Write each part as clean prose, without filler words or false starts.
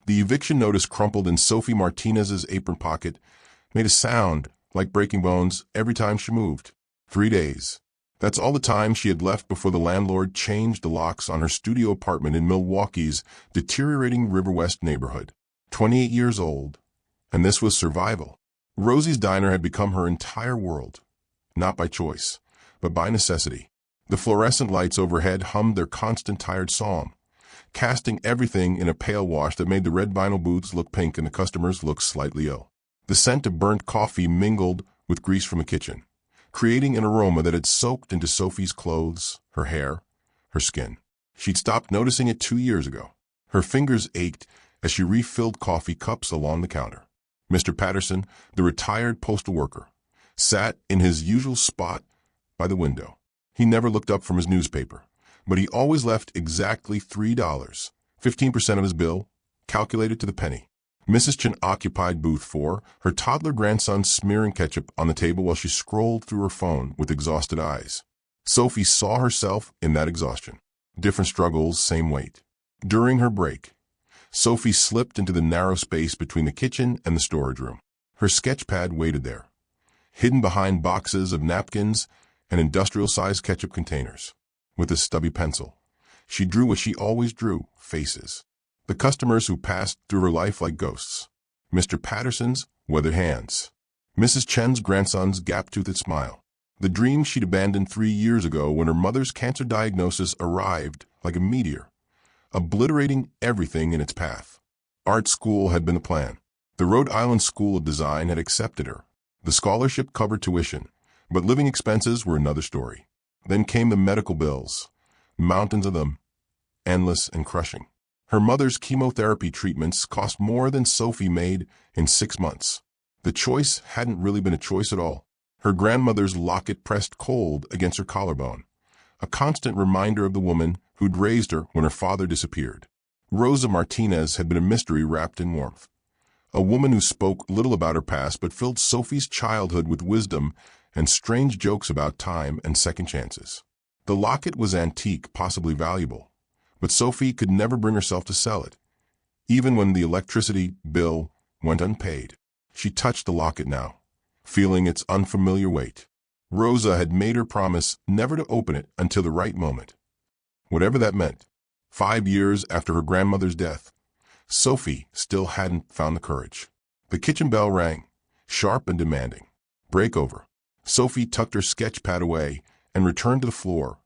The eviction notice crumpled in Sophie Martinez's apron pocket made a sound like breaking bones every time she moved. 3 days. That's all the time she had left before the landlord changed the locks on her studio apartment in Milwaukee's deteriorating River West neighborhood. 28 years old, and this was survival. Rosie's Diner had become her entire world, not by choice, but by necessity. The fluorescent lights overhead hummed their constant tired song, casting everything in a pale wash that made the red vinyl booths look pink and the customers look slightly ill. The scent of burnt coffee mingled with grease from the kitchen, creating an aroma that had soaked into Sophie's clothes, her hair, her skin. She'd stopped noticing it 2 years ago. Her fingers ached as she refilled coffee cups along the counter. Mr. Patterson, the retired postal worker, sat in his usual spot by the window. He never looked up from his newspaper, but he always left exactly $3, 15% of his bill, calculated to the penny. Mrs. Chen occupied booth 4, her toddler grandson smearing ketchup on the table while she scrolled through her phone with exhausted eyes. Sophie saw herself in that exhaustion. Different struggles, same weight. During her break, Sophie slipped into the narrow space between the kitchen and the storage room. Her sketch pad waited there, hidden behind boxes of napkins and industrial-sized ketchup containers. With a stubby pencil, she drew what she always drew, faces. The customers who passed through her life like ghosts. Mr. Patterson's weathered hands. Mrs. Chen's grandson's gap-toothed smile. The dream she'd abandoned 3 years ago when her mother's cancer diagnosis arrived like a meteor, obliterating everything in its path. Art school had been the plan. The Rhode Island School of Design had accepted her. The scholarship covered tuition, but living expenses were another story. Then came the medical bills, mountains of them, endless and crushing. Her mother's chemotherapy treatments cost more than Sophie made in 6 months. The choice hadn't really been a choice at all. Her grandmother's locket pressed cold against her collarbone, a constant reminder of the woman who'd raised her when her father disappeared. Rosa Martinez had been a mystery wrapped in warmth, a woman who spoke little about her past but filled Sophie's childhood with wisdom and strange jokes about time and second chances. The locket was antique, possibly valuable, but Sophie could never bring herself to sell it, even when the electricity bill went unpaid. She touched the locket now, feeling its unfamiliar weight. Rosa had made her promise never to open it until the right moment, whatever that meant. 5 years after her grandmother's death, Sophie still hadn't found the courage. The kitchen bell rang, sharp and demanding. Break over. Sophie tucked her sketch pad away and returned to the floor,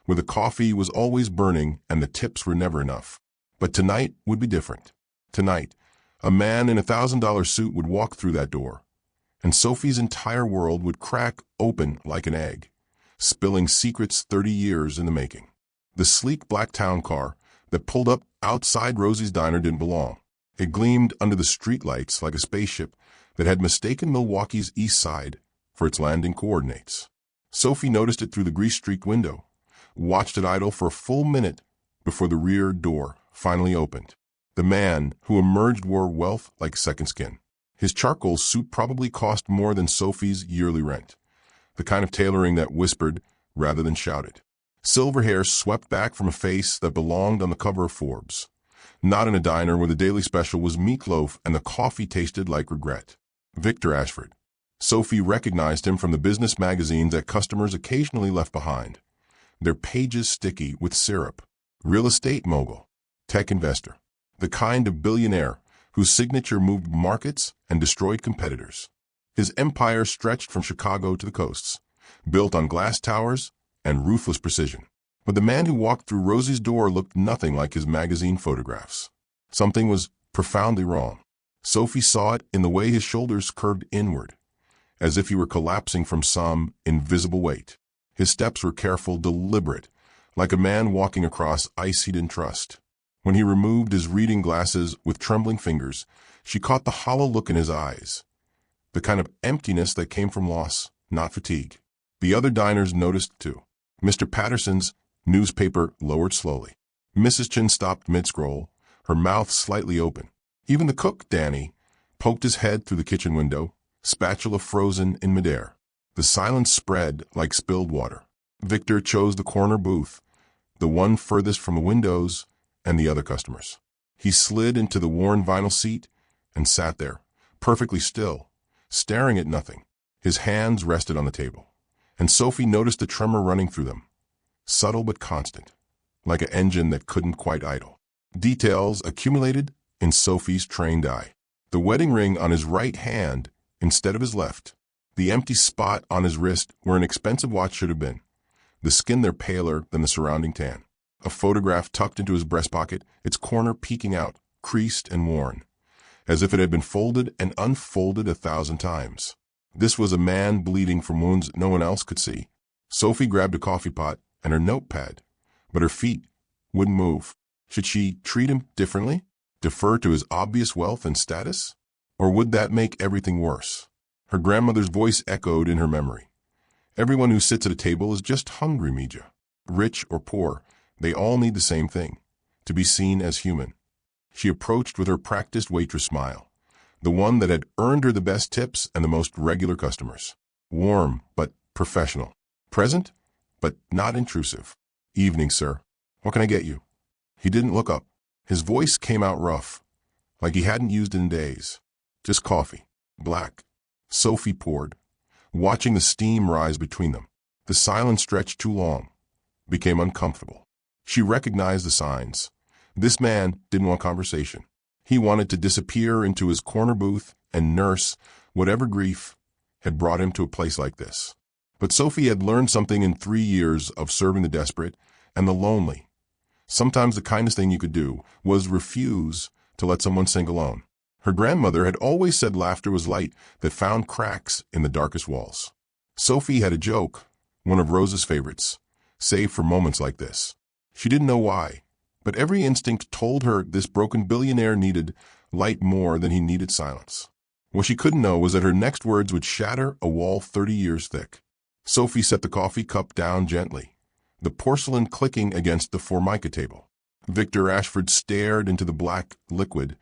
where the coffee was always burning and the tips were never enough. But tonight would be different. Tonight, a man in a $1,000 suit would walk through that door, and Sophie's entire world would crack open like an egg, spilling secrets 30 years in the making. The sleek black town car that pulled up outside Rosie's Diner didn't belong. It gleamed under the streetlights like a spaceship that had mistaken Milwaukee's east side for its landing coordinates. Sophie noticed it through the grease-streaked window, watched it idle for a full minute before the rear door finally opened. The man who emerged wore wealth like second skin. His charcoal suit probably cost more than Sophie's yearly rent, the kind of tailoring that whispered rather than shouted. Silver hair swept back from a face that belonged on the cover of Forbes, not in a diner where the daily special was meatloaf and the coffee tasted like regret. Victor Ashford. Sophie recognized him from the business magazines that customers occasionally left behind, their pages sticky with syrup. Real estate mogul, tech investor, the kind of billionaire whose signature moved markets and destroyed competitors. His empire stretched from Chicago to the coasts, built on glass towers and ruthless precision. But the man who walked through Rosie's door looked nothing like his magazine photographs. Something was profoundly wrong. Sophie saw it in the way his shoulders curved inward, as if he were collapsing from some invisible weight. His steps were careful, deliberate, like a man walking across ice he didn't trust. When he removed his reading glasses with trembling fingers, she caught the hollow look in his eyes, the kind of emptiness that came from loss, not fatigue. The other diners noticed too. Mr. Patterson's newspaper lowered slowly. Mrs. Chen stopped mid-scroll, her mouth slightly open. Even the cook, Danny, poked his head through the kitchen window, spatula frozen in midair. The silence spread like spilled water. Victor chose the corner booth, the one furthest from the windows and the other customers. He slid into the worn vinyl seat and sat there, perfectly still, staring at nothing. His hands rested on the table, and Sophie noticed the tremor running through them, subtle but constant, like an engine that couldn't quite idle. Details accumulated in Sophie's trained eye. The wedding ring on his right hand instead of his left. The empty spot on his wrist where an expensive watch should have been. The skin there paler than the surrounding tan. A photograph tucked into his breast pocket, its corner peeking out, creased and worn, as if it had been folded and unfolded 1,000 times. This was a man bleeding from wounds no one else could see. Sophie grabbed a coffee pot and her notepad, but her feet wouldn't move. Should she treat him differently? Defer to his obvious wealth and status? Or would that make everything worse? Her grandmother's voice echoed in her memory. Everyone who sits at a table is just hungry, Mija. Rich or poor, they all need the same thing, to be seen as human. She approached with her practiced waitress smile, the one that had earned her the best tips and the most regular customers. Warm, but professional. Present, but not intrusive. Evening, sir. What can I get you? He didn't look up. His voice came out rough, like he hadn't used it in days. Just coffee. Black. Sophie poured, watching the steam rise between them. The silence stretched too long, became uncomfortable. She recognized the signs. This man didn't want conversation. He wanted to disappear into his corner booth and nurse whatever grief had brought him to a place like this. But Sophie had learned something in 3 years of serving the desperate and the lonely. Sometimes the kindest thing you could do was refuse to let someone sing alone. Her grandmother had always said laughter was light that found cracks in the darkest walls. Sophie had a joke, one of Rose's favorites, saved for moments like this. She didn't know why, but every instinct told her this broken billionaire needed light more than he needed silence. What she couldn't know was that her next words would shatter a wall 30 years thick. Sophie set the coffee cup down gently, the porcelain clicking against the formica table. Victor Ashford stared into the black liquid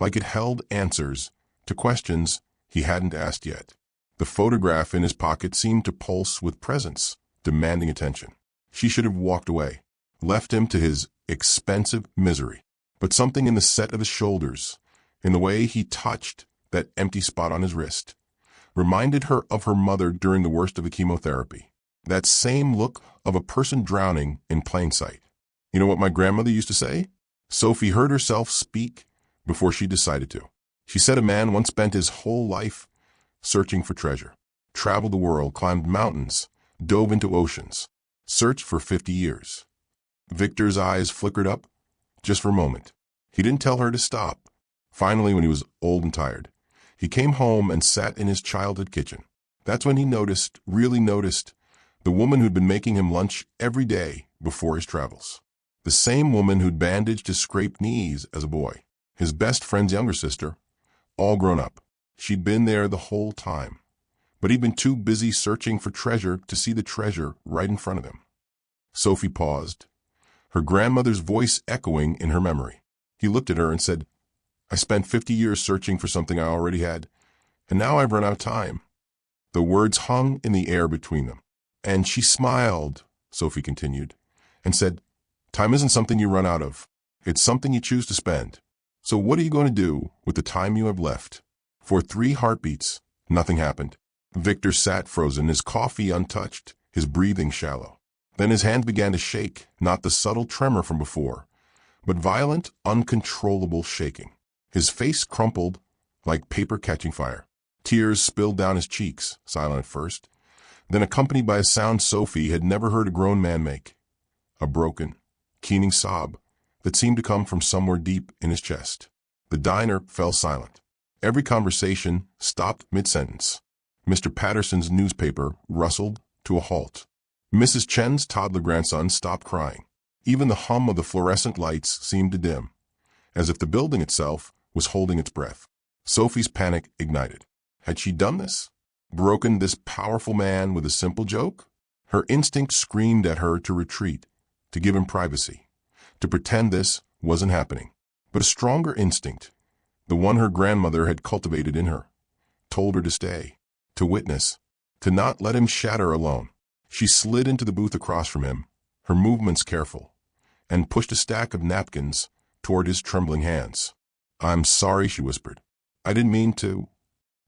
like it held answers to questions he hadn't asked yet. The photograph in his pocket seemed to pulse with presence, demanding attention. She should have walked away, left him to his expensive misery. But something in the set of his shoulders, in the way he touched that empty spot on his wrist, reminded her of her mother during the worst of the chemotherapy. That same look of a person drowning in plain sight. You know what my grandmother used to say? Sophie heard herself speak before she decided to. She said a man once spent his whole life searching for treasure. Traveled the world, climbed mountains, dove into oceans, searched for 50 years. Victor's eyes flickered up, just for a moment. He didn't tell her to stop. Finally, when he was old and tired, he came home and sat in his childhood kitchen. That's when he noticed, really noticed, the woman who'd been making him lunch every day before his travels. The same woman who'd bandaged his scraped knees as a boy. His best friend's younger sister, all grown up. She'd been there the whole time, but he'd been too busy searching for treasure to see the treasure right in front of him. Sophie paused, her grandmother's voice echoing in her memory. He looked at her and said, I spent 50 years searching for something I already had, and now I've run out of time. The words hung in the air between them. And she smiled, Sophie continued, and said, time isn't something you run out of. It's something you choose to spend. So what are you going to do with the time you have left? For 3 heartbeats, nothing happened. Victor sat frozen, his coffee untouched, his breathing shallow. Then his hands began to shake, not the subtle tremor from before, but violent, uncontrollable shaking. His face crumpled like paper catching fire. Tears spilled down his cheeks, silent at first, then accompanied by a sound Sophie had never heard a grown man make. A broken, keening sob that seemed to come from somewhere deep in his chest. The diner fell silent. Every conversation stopped mid-sentence. Mr. Patterson's newspaper rustled to a halt. Mrs. Chen's toddler grandson stopped crying. Even the hum of the fluorescent lights seemed to dim, as if the building itself was holding its breath. Sophie's panic ignited. Had she done this? Broken this powerful man with a simple joke? Her instinct screamed at her to retreat, to give him privacy, to pretend this wasn't happening. But a stronger instinct, the one her grandmother had cultivated in her, told her to stay, to witness, to not let him shatter alone. She slid into the booth across from him, her movements careful, and pushed a stack of napkins toward his trembling hands. "I'm sorry," she whispered. "I didn't mean to."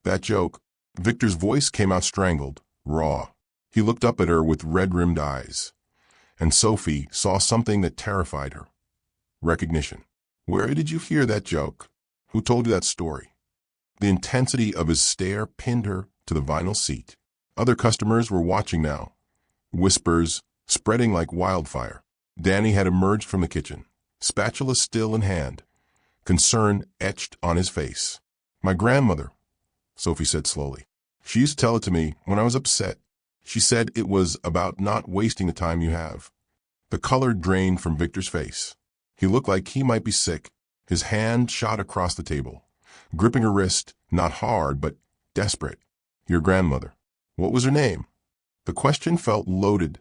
"That joke." Victor's voice came out strangled, raw. He looked up at her with red-rimmed eyes. And Sophie saw something that terrified her. Recognition. "Where did you hear that joke? Who told you that story?" The intensity of his stare pinned her to the vinyl seat. Other customers were watching now, whispers spreading like wildfire. Danny had emerged from the kitchen, spatula still in hand, concern etched on his face. "My grandmother," Sophie said slowly. "She used to tell it to me when I was upset. She said it was about not wasting the time you have." The color drained from Victor's face. He looked like he might be sick. His hand shot across the table, gripping her wrist, not hard, but desperate. "Your grandmother. What was her name?" The question felt loaded,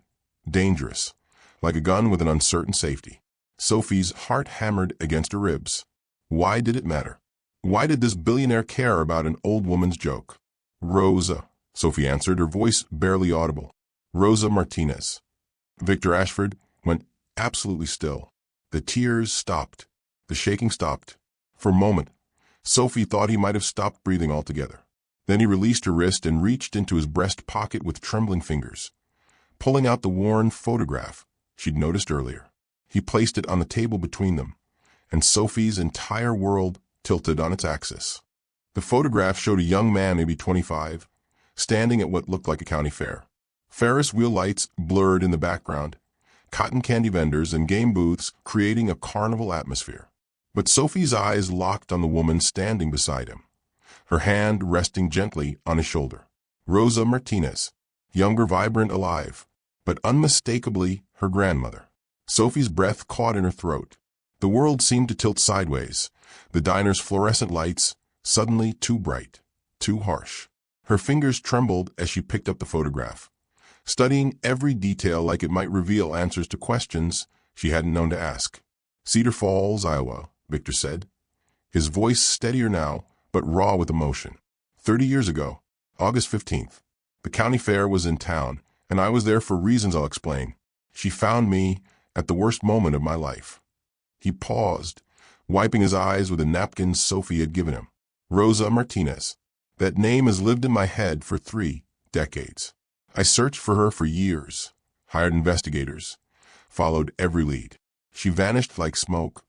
dangerous, like a gun with an uncertain safety. Sophie's heart hammered against her ribs. Why did it matter? Why did this billionaire care about an old woman's joke? "Rosa," Sophie answered, her voice barely audible. "Rosa Martinez." Victor Ashford went absolutely still. The tears stopped. The shaking stopped. For a moment, Sophie thought he might have stopped breathing altogether. Then he released her wrist and reached into his breast pocket with trembling fingers, pulling out the worn photograph she'd noticed earlier. He placed it on the table between them, and Sophie's entire world tilted on its axis. The photograph showed a young man, maybe 25, standing at what looked like a county fair. Ferris wheel lights blurred in the background, cotton candy vendors and game booths creating a carnival atmosphere. But Sophie's eyes locked on the woman standing beside him, her hand resting gently on his shoulder. Rosa Martinez, younger, vibrant, alive, but unmistakably her grandmother. Sophie's breath caught in her throat. The world seemed to tilt sideways, the diner's fluorescent lights suddenly too bright, too harsh. Her fingers trembled as she picked up the photograph, studying every detail like it might reveal answers to questions she hadn't known to ask. "Cedar Falls, Iowa," Victor said, his voice steadier now, but raw with emotion. 30 years ago, August 15th, the county fair was in town, and I was there for reasons I'll explain. She found me at the worst moment of my life." He paused, wiping his eyes with a napkin Sophie had given him. "Rosa Martinez. That name has lived in my head for 3 decades. I searched for her for years, hired investigators, followed every lead. She vanished like smoke."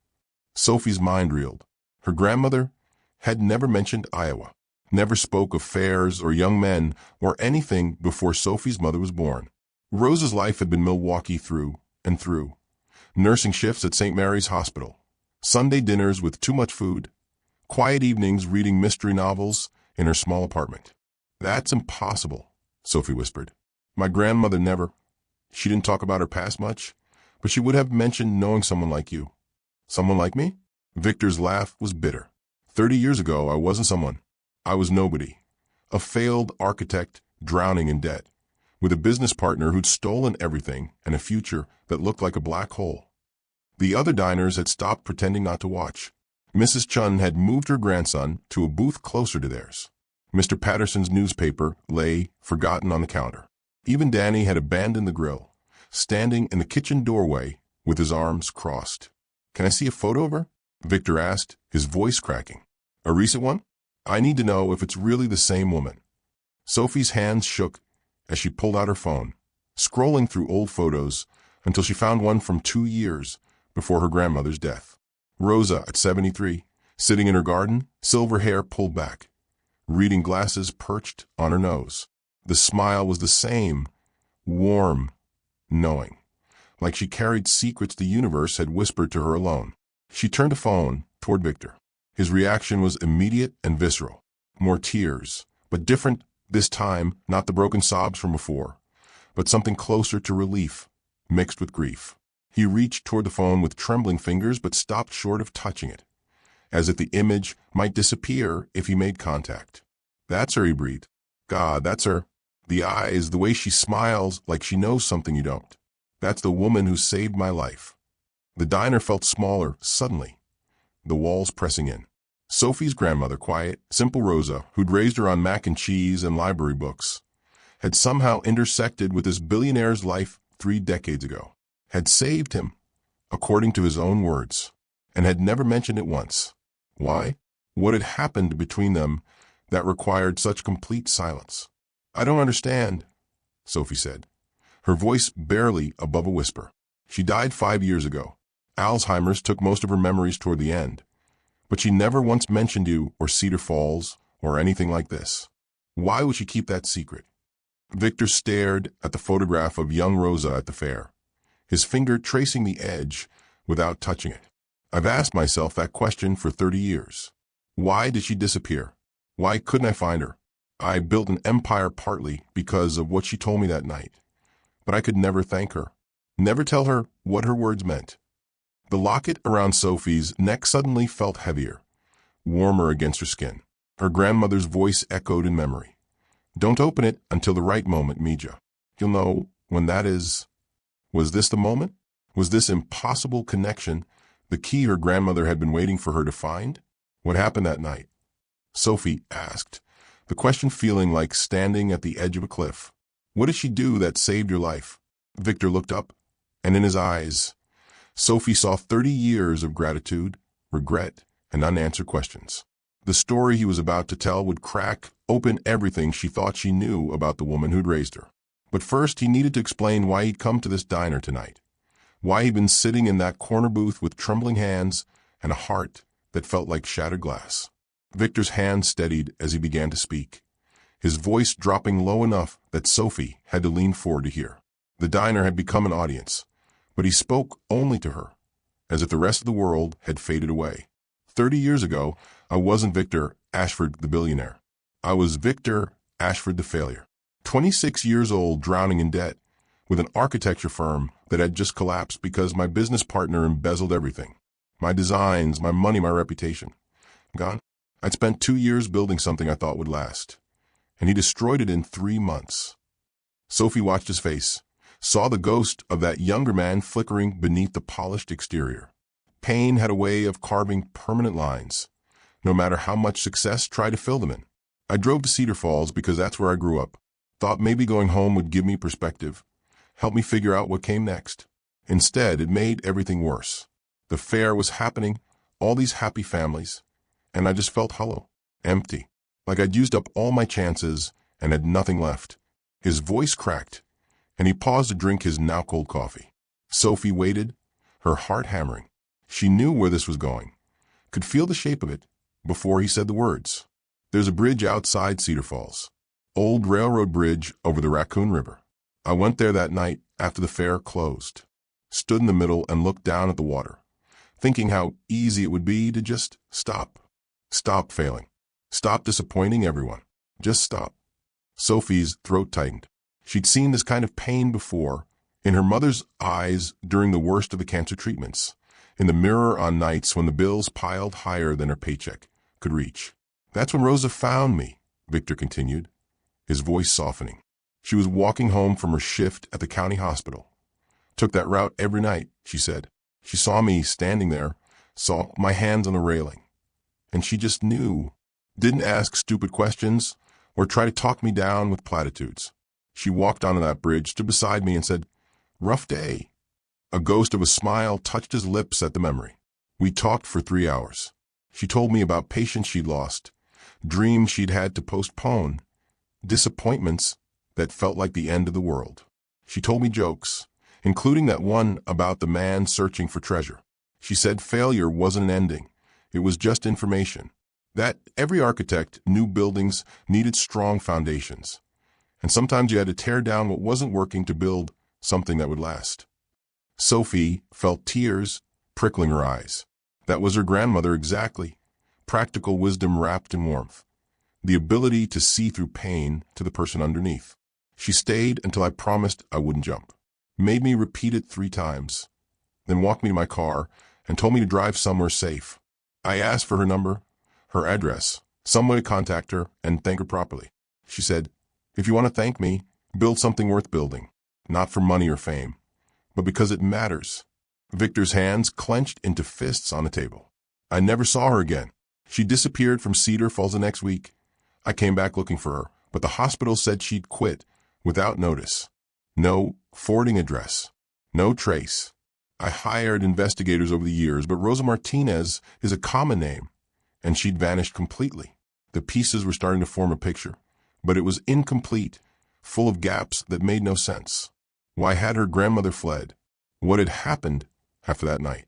Sophie's mind reeled. Her grandmother had never mentioned Iowa, never spoke of fairs or young men or anything before Sophie's mother was born. Rosa's life had been Milwaukee through and through. Nursing shifts at St. Mary's Hospital, Sunday dinners with too much food, quiet evenings reading mystery novels in her small apartment. "That's impossible," Sophie whispered. "My grandmother never. She didn't talk about her past much, but she would have mentioned knowing someone like you." "Someone like me?" Victor's laugh was bitter. 30 years ago, I wasn't someone. I was nobody. A failed architect drowning in debt, with a business partner who'd stolen everything and a future that looked like a black hole. The other diners had stopped pretending not to watch. Mrs. Chun had moved her grandson to a booth closer to theirs. Mr. Patterson's newspaper lay forgotten on the counter. Even Danny had abandoned the grill, standing in the kitchen doorway with his arms crossed. "Can I see a photo of her?" Victor asked, his voice cracking. "A recent one? I need to know if it's really the same woman." Sophie's hands shook as she pulled out her phone, scrolling through old photos until she found one from 2 years before her grandmother's death. Rosa at 73, sitting in her garden, silver hair pulled back, reading glasses perched on her nose. The smile was the same, warm, knowing, like she carried secrets the universe had whispered to her alone. She turned the phone toward Victor. His reaction was immediate and visceral. More tears, but different this time, not the broken sobs from before, but something closer to relief, mixed with grief. He reached toward the phone with trembling fingers but stopped short of touching it, as if the image might disappear if he made contact. "That's her," he breathed. "God, that's her. The eyes, the way she smiles like she knows something you don't. That's the woman who saved my life." The diner felt smaller suddenly, the walls pressing in. Sophie's grandmother, quiet, simple Rosa, who'd raised her on mac and cheese and library books, had somehow intersected with this billionaire's life 3 decades ago, had saved him, according to his own words. and had never mentioned it once. Why? What had happened between them that required such complete silence? I don't understand, Sophie said, her voice barely above a whisper. She died 5 years ago. Alzheimer's took most of her memories toward the end, but she never once mentioned you or Cedar Falls or anything like this. Why would she keep that secret? Victor stared at the photograph of young Rosa at the fair, his finger tracing the edge without touching it. I've asked myself that question for 30 years. Why did she disappear? Why couldn't I find her? I built an empire partly because of what she told me that night, but I could never thank her, never tell her what her words meant. The locket around Sophie's neck suddenly felt heavier, warmer against her skin. Her grandmother's voice echoed in memory. Don't open it until the right moment, Mija. You'll know when that is. Was this the moment? Was this impossible connection the key her grandmother had been waiting for her to find? What happened that night? Sophie asked, the question feeling like standing at the edge of a cliff. What did she do that saved your life? Victor looked up, and in his eyes, Sophie saw 30 years of gratitude, regret, and unanswered questions. The story he was about to tell would crack open everything she thought she knew about the woman who'd raised her. But first, he needed to explain why he'd come to this diner tonight, why he'd been sitting in that corner booth with trembling hands and a heart that felt like shattered glass. Victor's hand steadied as he began to speak, his voice dropping low enough that Sophie had to lean forward to hear. The diner had become an audience, but he spoke only to her, as if the rest of the world had faded away. 30 years ago, I wasn't Victor Ashford the billionaire. I was Victor Ashford the failure. 26 years old, drowning in debt, with an architecture firm that had just collapsed because my business partner embezzled everything. My designs, my money, my reputation. Gone. I'd spent 2 years building something I thought would last, and he destroyed it in 3 months. Sophie watched his face, saw the ghost of that younger man flickering beneath the polished exterior. Pain had a way of carving permanent lines, no matter how much success tried to fill them in. I drove to Cedar Falls because that's where I grew up. Thought maybe going home would give me perspective, help me figure out what came next. Instead, it made everything worse. The fair was happening, all these happy families, and I just felt hollow, empty, like I'd used up all my chances and had nothing left. His voice cracked, and he paused to drink his now-cold coffee. Sophie waited, her heart hammering. She knew where this was going, could feel the shape of it, before he said the words. There's a bridge outside Cedar Falls. Old railroad bridge over the Raccoon River. I went there that night after the fair closed, stood in the middle and looked down at the water, thinking how easy it would be to just stop. Stop failing. Stop disappointing everyone. Just stop. Sophie's throat tightened. She'd seen this kind of pain before, in her mother's eyes during the worst of the cancer treatments, in the mirror on nights when the bills piled higher than her paycheck could reach. That's when Rosa found me, Victor continued, his voice softening. She was walking home from her shift at the county hospital. Took that route every night, she said. She saw me standing there, saw my hands on the railing. And she just knew. Didn't ask stupid questions or try to talk me down with platitudes. She walked onto that bridge, stood beside me and said, "Rough day." A ghost of a smile touched his lips at the memory. We talked for 3 hours. She told me about patients she'd lost, dreams she'd had to postpone, disappointments that felt like the end of the world. She told me jokes, including that one about the man searching for treasure. She said failure wasn't an ending, it was just information. That every architect knew buildings needed strong foundations, and sometimes you had to tear down what wasn't working to build something that would last. Sophie felt tears prickling her eyes. That was her grandmother exactly. Practical wisdom wrapped in warmth. The ability to see through pain to the person underneath. She stayed until I promised I wouldn't jump. Made me repeat it 3 times. Then walked me to my car and told me to drive somewhere safe. I asked for her number, her address, some way to contact her and thank her properly. She said, "If you want to thank me, build something worth building. Not for money or fame, but because it matters." Victor's hands clenched into fists on the table. I never saw her again. She disappeared from Cedar Falls the next week. I came back looking for her, but the hospital said she'd quit without notice. No forwarding address. No trace. I hired investigators over the years, but Rosa Martinez is a common name, and she'd vanished completely. The pieces were starting to form a picture, but it was incomplete, full of gaps that made no sense. Why had her grandmother fled? What had happened after that night?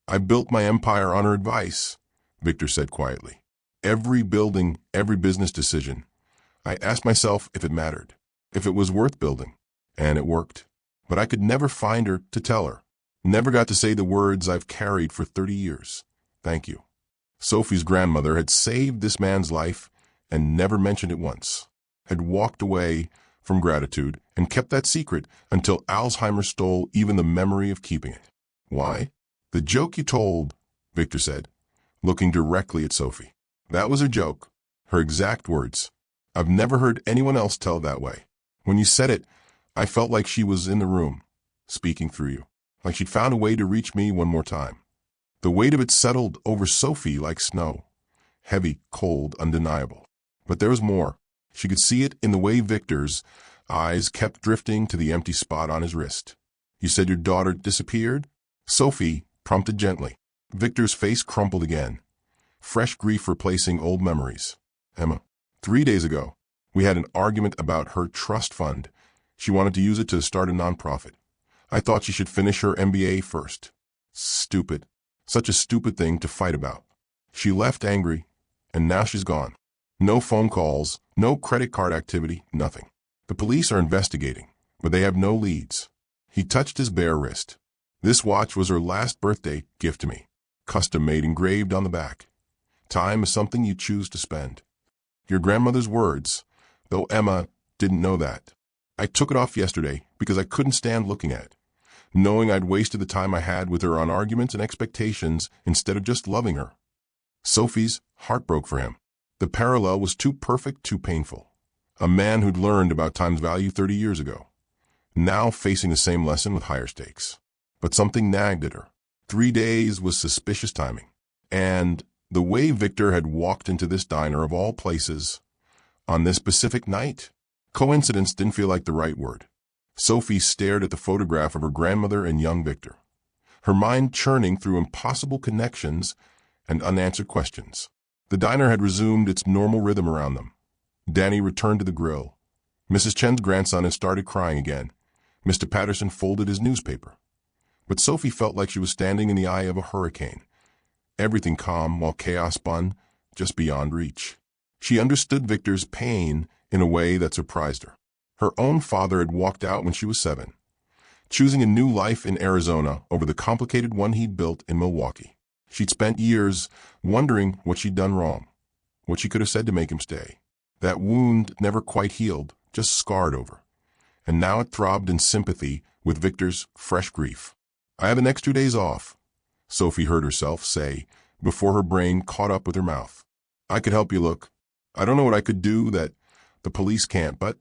I built my empire on her advice, Victor said quietly. Every building, every business decision, I asked myself if it mattered, if it was worth building, and it worked. But I could never find her to tell her. Never got to say the words I've carried for 30 years. Thank you. Sophie's grandmother had saved this man's life and never mentioned it once, had walked away from gratitude and kept that secret until Alzheimer's stole even the memory of keeping it. Why? The joke you told, Victor said, looking directly at Sophie. That was her joke, her exact words. I've never heard anyone else tell it that way. When you said it, I felt like she was in the room, speaking through you, like she'd found a way to reach me one more time. The weight of it settled over Sophie like snow, heavy, cold, undeniable. But there was more. She could see it in the way Victor's eyes kept drifting to the empty spot on his wrist. You said your daughter disappeared? Sophie prompted gently. Victor's face crumpled again, fresh grief replacing old memories. Emma, 3 days ago, we had an argument about her trust fund. She wanted to use it to start a nonprofit. I thought she should finish her MBA first. Stupid. Such a stupid thing to fight about. She left angry, and now she's gone. No phone calls, no credit card activity, nothing. The police are investigating, but they have no leads. He touched his bare wrist. This watch was her last birthday gift to me, custom-made engraved on the back. Time is something you choose to spend. Your grandmother's words, though Emma didn't know that. I took it off yesterday because I couldn't stand looking at it, knowing I'd wasted the time I had with her on arguments and expectations instead of just loving her. Sophie's heart broke for him. The parallel was too perfect, too painful. A man who'd learned about time's value 30 years ago, now facing the same lesson with higher stakes. But something nagged at her. 3 days was suspicious timing. And the way Victor had walked into this diner of all places on this specific night, coincidence didn't feel like the right word. Sophie stared at the photograph of her grandmother and young Victor, her mind churning through impossible connections and unanswered questions. The diner had resumed its normal rhythm around them. Danny returned to the grill. Mrs. Chen's grandson had started crying again. Mr. Patterson folded his newspaper. But Sophie felt like she was standing in the eye of a hurricane, everything calm while chaos spun just beyond reach. She understood Victor's pain in a way that surprised her. Her own father had walked out when she was 7, choosing a new life in Arizona over the complicated one he'd built in Milwaukee. She'd spent years wondering what she'd done wrong, what she could have said to make him stay. That wound never quite healed, just scarred over. And now it throbbed in sympathy with Victor's fresh grief. I have the next 2 days off, Sophie heard herself say before her brain caught up with her mouth. I could help you look. I don't know what I could do that the police can't, but...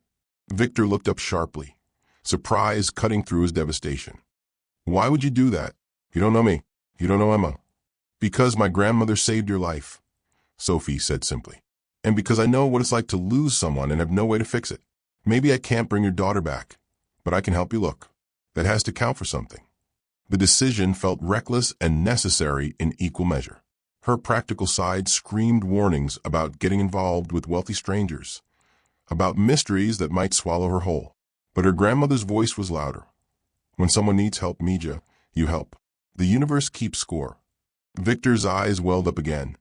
Victor looked up sharply, surprise cutting through his devastation. Why would you do that? You don't know me. You don't know Emma. Because my grandmother saved your life, Sophie said simply. And because I know what it's like to lose someone and have no way to fix it. Maybe I can't bring your daughter back, but I can help you look. That has to count for something. The decision felt reckless and necessary in equal measure. Her practical side screamed warnings about getting involved with wealthy strangers, about mysteries that might swallow her whole. But her grandmother's voice was louder. When someone needs help, Mija, you help. The universe keeps score. Victor's eyes welled up again,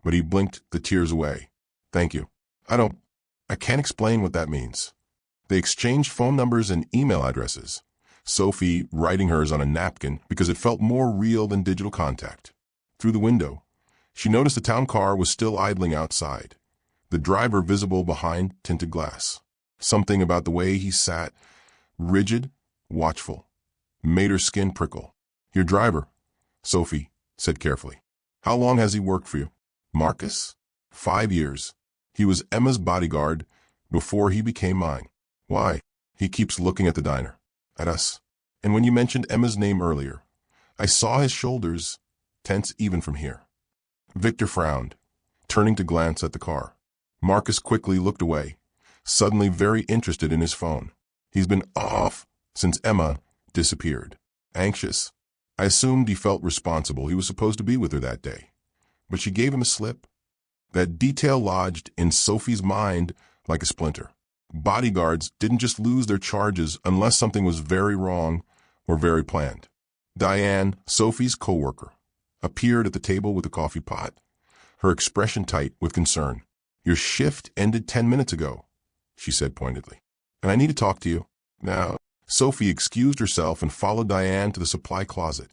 but he blinked the tears away. Thank you. I can't explain what that means. They exchanged phone numbers and email addresses, Sophie writing hers on a napkin because it felt more real than digital contact. Through the window, she noticed the town car was still idling outside, the driver visible behind tinted glass. Something about the way he sat, rigid, watchful, made her skin prickle. Your driver, Sophie said carefully. How long has he worked for you? Marcus? 5 years. He was Emma's bodyguard before he became mine. Why? He keeps looking at the diner, at us. And when you mentioned Emma's name earlier, I saw his shoulders tense even from here. Victor frowned, turning to glance at the car. Marcus quickly looked away, suddenly very interested in his phone. He's been off since Emma disappeared. Anxious. I assumed he felt responsible. He was supposed to be with her that day. But she gave him a slip. That detail lodged in Sophie's mind like a splinter. Bodyguards didn't just lose their charges unless something was very wrong or very planned. Diane, Sophie's coworker, appeared at the table with a coffee pot, her expression tight with concern. "Your shift ended 10 minutes ago," she said pointedly, "and I need to talk to you." Now, Sophie excused herself and followed Diane to the supply closet,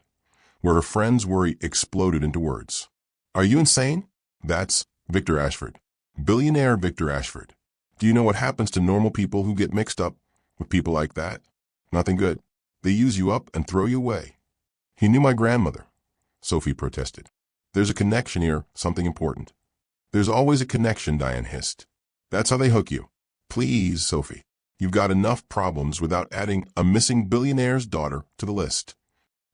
where her friend's worry exploded into words. "Are you insane? That's Victor Ashford. Billionaire Victor Ashford. Do you know what happens to normal people who get mixed up with people like that? Nothing good. They use you up and throw you away." "He knew my grandmother," Sophie protested. "There's a connection here, something important." "There's always a connection," Diane hissed. "That's how they hook you." "Please, Sophie, you've got enough problems without adding a missing billionaire's daughter to the list."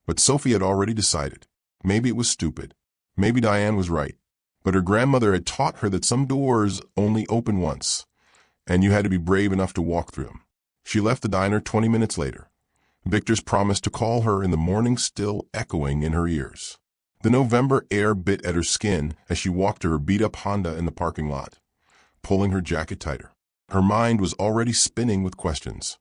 But Sophie had already decided. Maybe it was stupid. Maybe Diane was right. But her grandmother had taught her that some doors only open once, and you had to be brave enough to walk through them. She left the diner 20 minutes later, Victor's promise to call her in the morning still echoing in her ears. The November air bit at her skin as she walked to her beat-up Honda in the parking lot, pulling her jacket tighter. Her mind was already spinning with questions.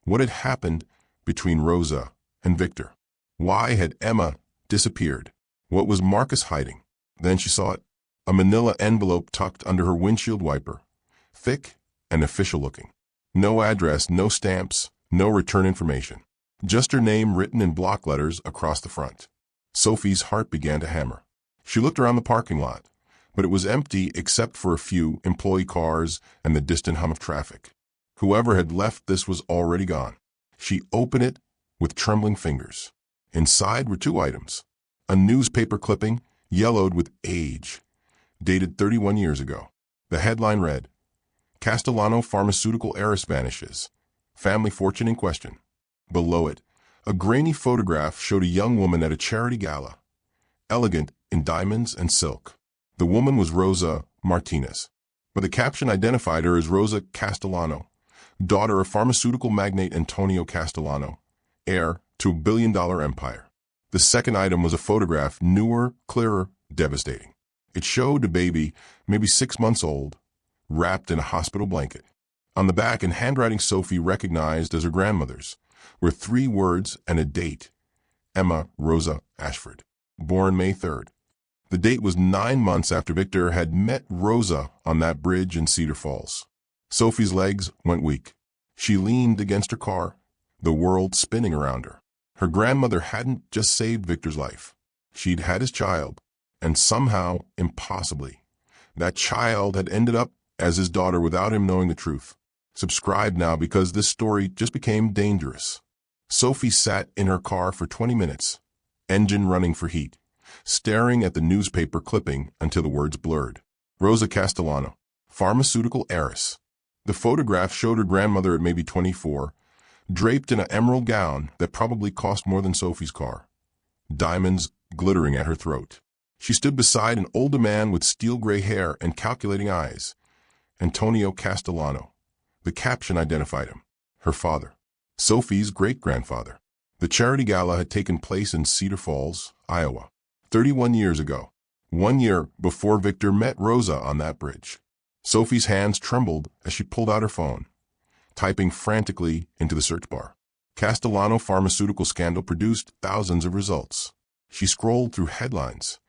What had happened between Rosa and Victor? Why had Emma disappeared? What was Marcus hiding? Then she saw it, a manila envelope tucked under her windshield wiper, thick and official-looking. No address, no stamps, no return information. Just her name written in block letters across the front. Sophie's heart began to hammer. She looked around the parking lot, but it was empty except for a few employee cars and the distant hum of traffic. Whoever had left this was already gone. She opened it with trembling fingers. Inside were 2 items. A newspaper clipping, yellowed with age, dated 31 years ago. The headline read, "Castellano Pharmaceutical Heiress Vanishes. Family Fortune in Question." Below it, a grainy photograph showed a young woman at a charity gala, elegant in diamonds and silk. The woman was Rosa Martinez, but the caption identified her as Rosa Castellano, daughter of pharmaceutical magnate Antonio Castellano, heir to a billion-dollar empire. The second item was a photograph, newer, clearer, devastating. It showed a baby, maybe 6 months old, wrapped in a hospital blanket. On the back, in handwriting Sophie recognized as her grandmother's, were 3 words and a date: Emma Rosa Ashford, born May 3rd. The date was 9 months after Victor had met Rosa on that bridge in Cedar Falls. Sophie's legs went weak. She leaned against her car, the world spinning around her. Her grandmother hadn't just saved Victor's life. She'd had his child, and somehow, impossibly, that child had ended up as his daughter without him knowing the truth. Subscribe now, because this story just became dangerous. Sophie sat in her car for 20 minutes, engine running for heat, staring at the newspaper clipping until the words blurred. Rosa Castellano, pharmaceutical heiress. The photograph showed her grandmother at maybe 24, draped in an emerald gown that probably cost more than Sophie's car, diamonds glittering at her throat. She stood beside an older man with steel-gray hair and calculating eyes, Antonio Castellano. The caption identified him, her father, Sophie's great-grandfather. The charity gala had taken place in Cedar Falls, Iowa, 31 years ago, 1 year before Victor met Rosa on that bridge. Sophie's hands trembled as she pulled out her phone, typing frantically into the search bar. Castellano pharmaceutical scandal produced thousands of results. She scrolled through headlines,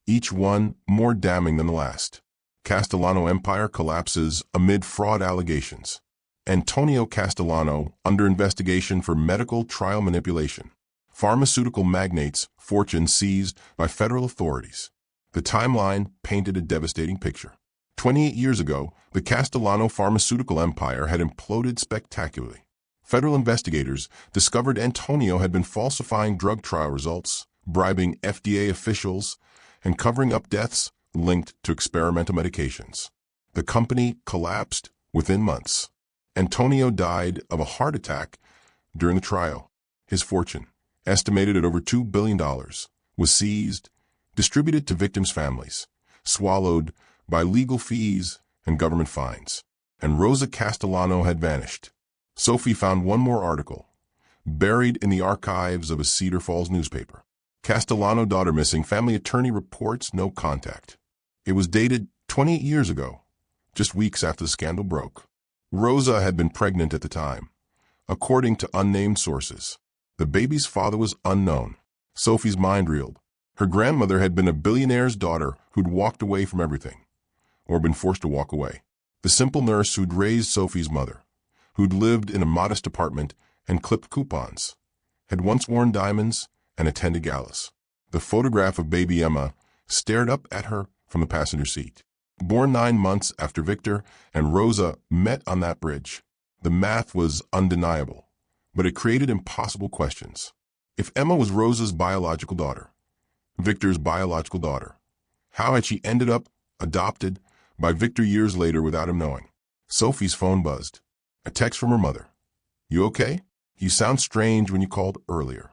each one more damning than the last. Castellano empire collapses amid fraud allegations. Antonio Castellano under investigation for medical trial manipulation. Pharmaceutical magnates' fortune seized by federal authorities. The timeline painted a devastating picture. 28 years ago, the Castellano pharmaceutical empire had imploded spectacularly. Federal investigators discovered Antonio had been falsifying drug trial results, bribing FDA officials, and covering up deaths linked to experimental medications. The company collapsed within months. Antonio died of a heart attack during the trial. His fortune, estimated at over $2 billion, was seized, distributed to victims' families, swallowed by legal fees and government fines. And Rosa Castellano had vanished. Sophie found one more article, buried in the archives of a Cedar Falls newspaper. Castellano daughter missing, family attorney reports no contact. It was dated 28 years ago, just weeks after the scandal broke. Rosa had been pregnant at the time, according to unnamed sources. The baby's father was unknown. Sophie's mind reeled. Her grandmother had been a billionaire's daughter who'd walked away from everything, or been forced to walk away. The simple nurse who'd raised Sophie's mother, who'd lived in a modest apartment and clipped coupons, had once worn diamonds and attended galas. The photograph of baby Emma stared up at her from the passenger seat. Born 9 months after Victor and Rosa met on that bridge. The math was undeniable, but it created impossible questions. If Emma was Rosa's biological daughter, Victor's biological daughter, how had she ended up adopted by Victor years later without him knowing? Sophie's phone buzzed. A text from her mother. "You okay? You sound strange when you called earlier."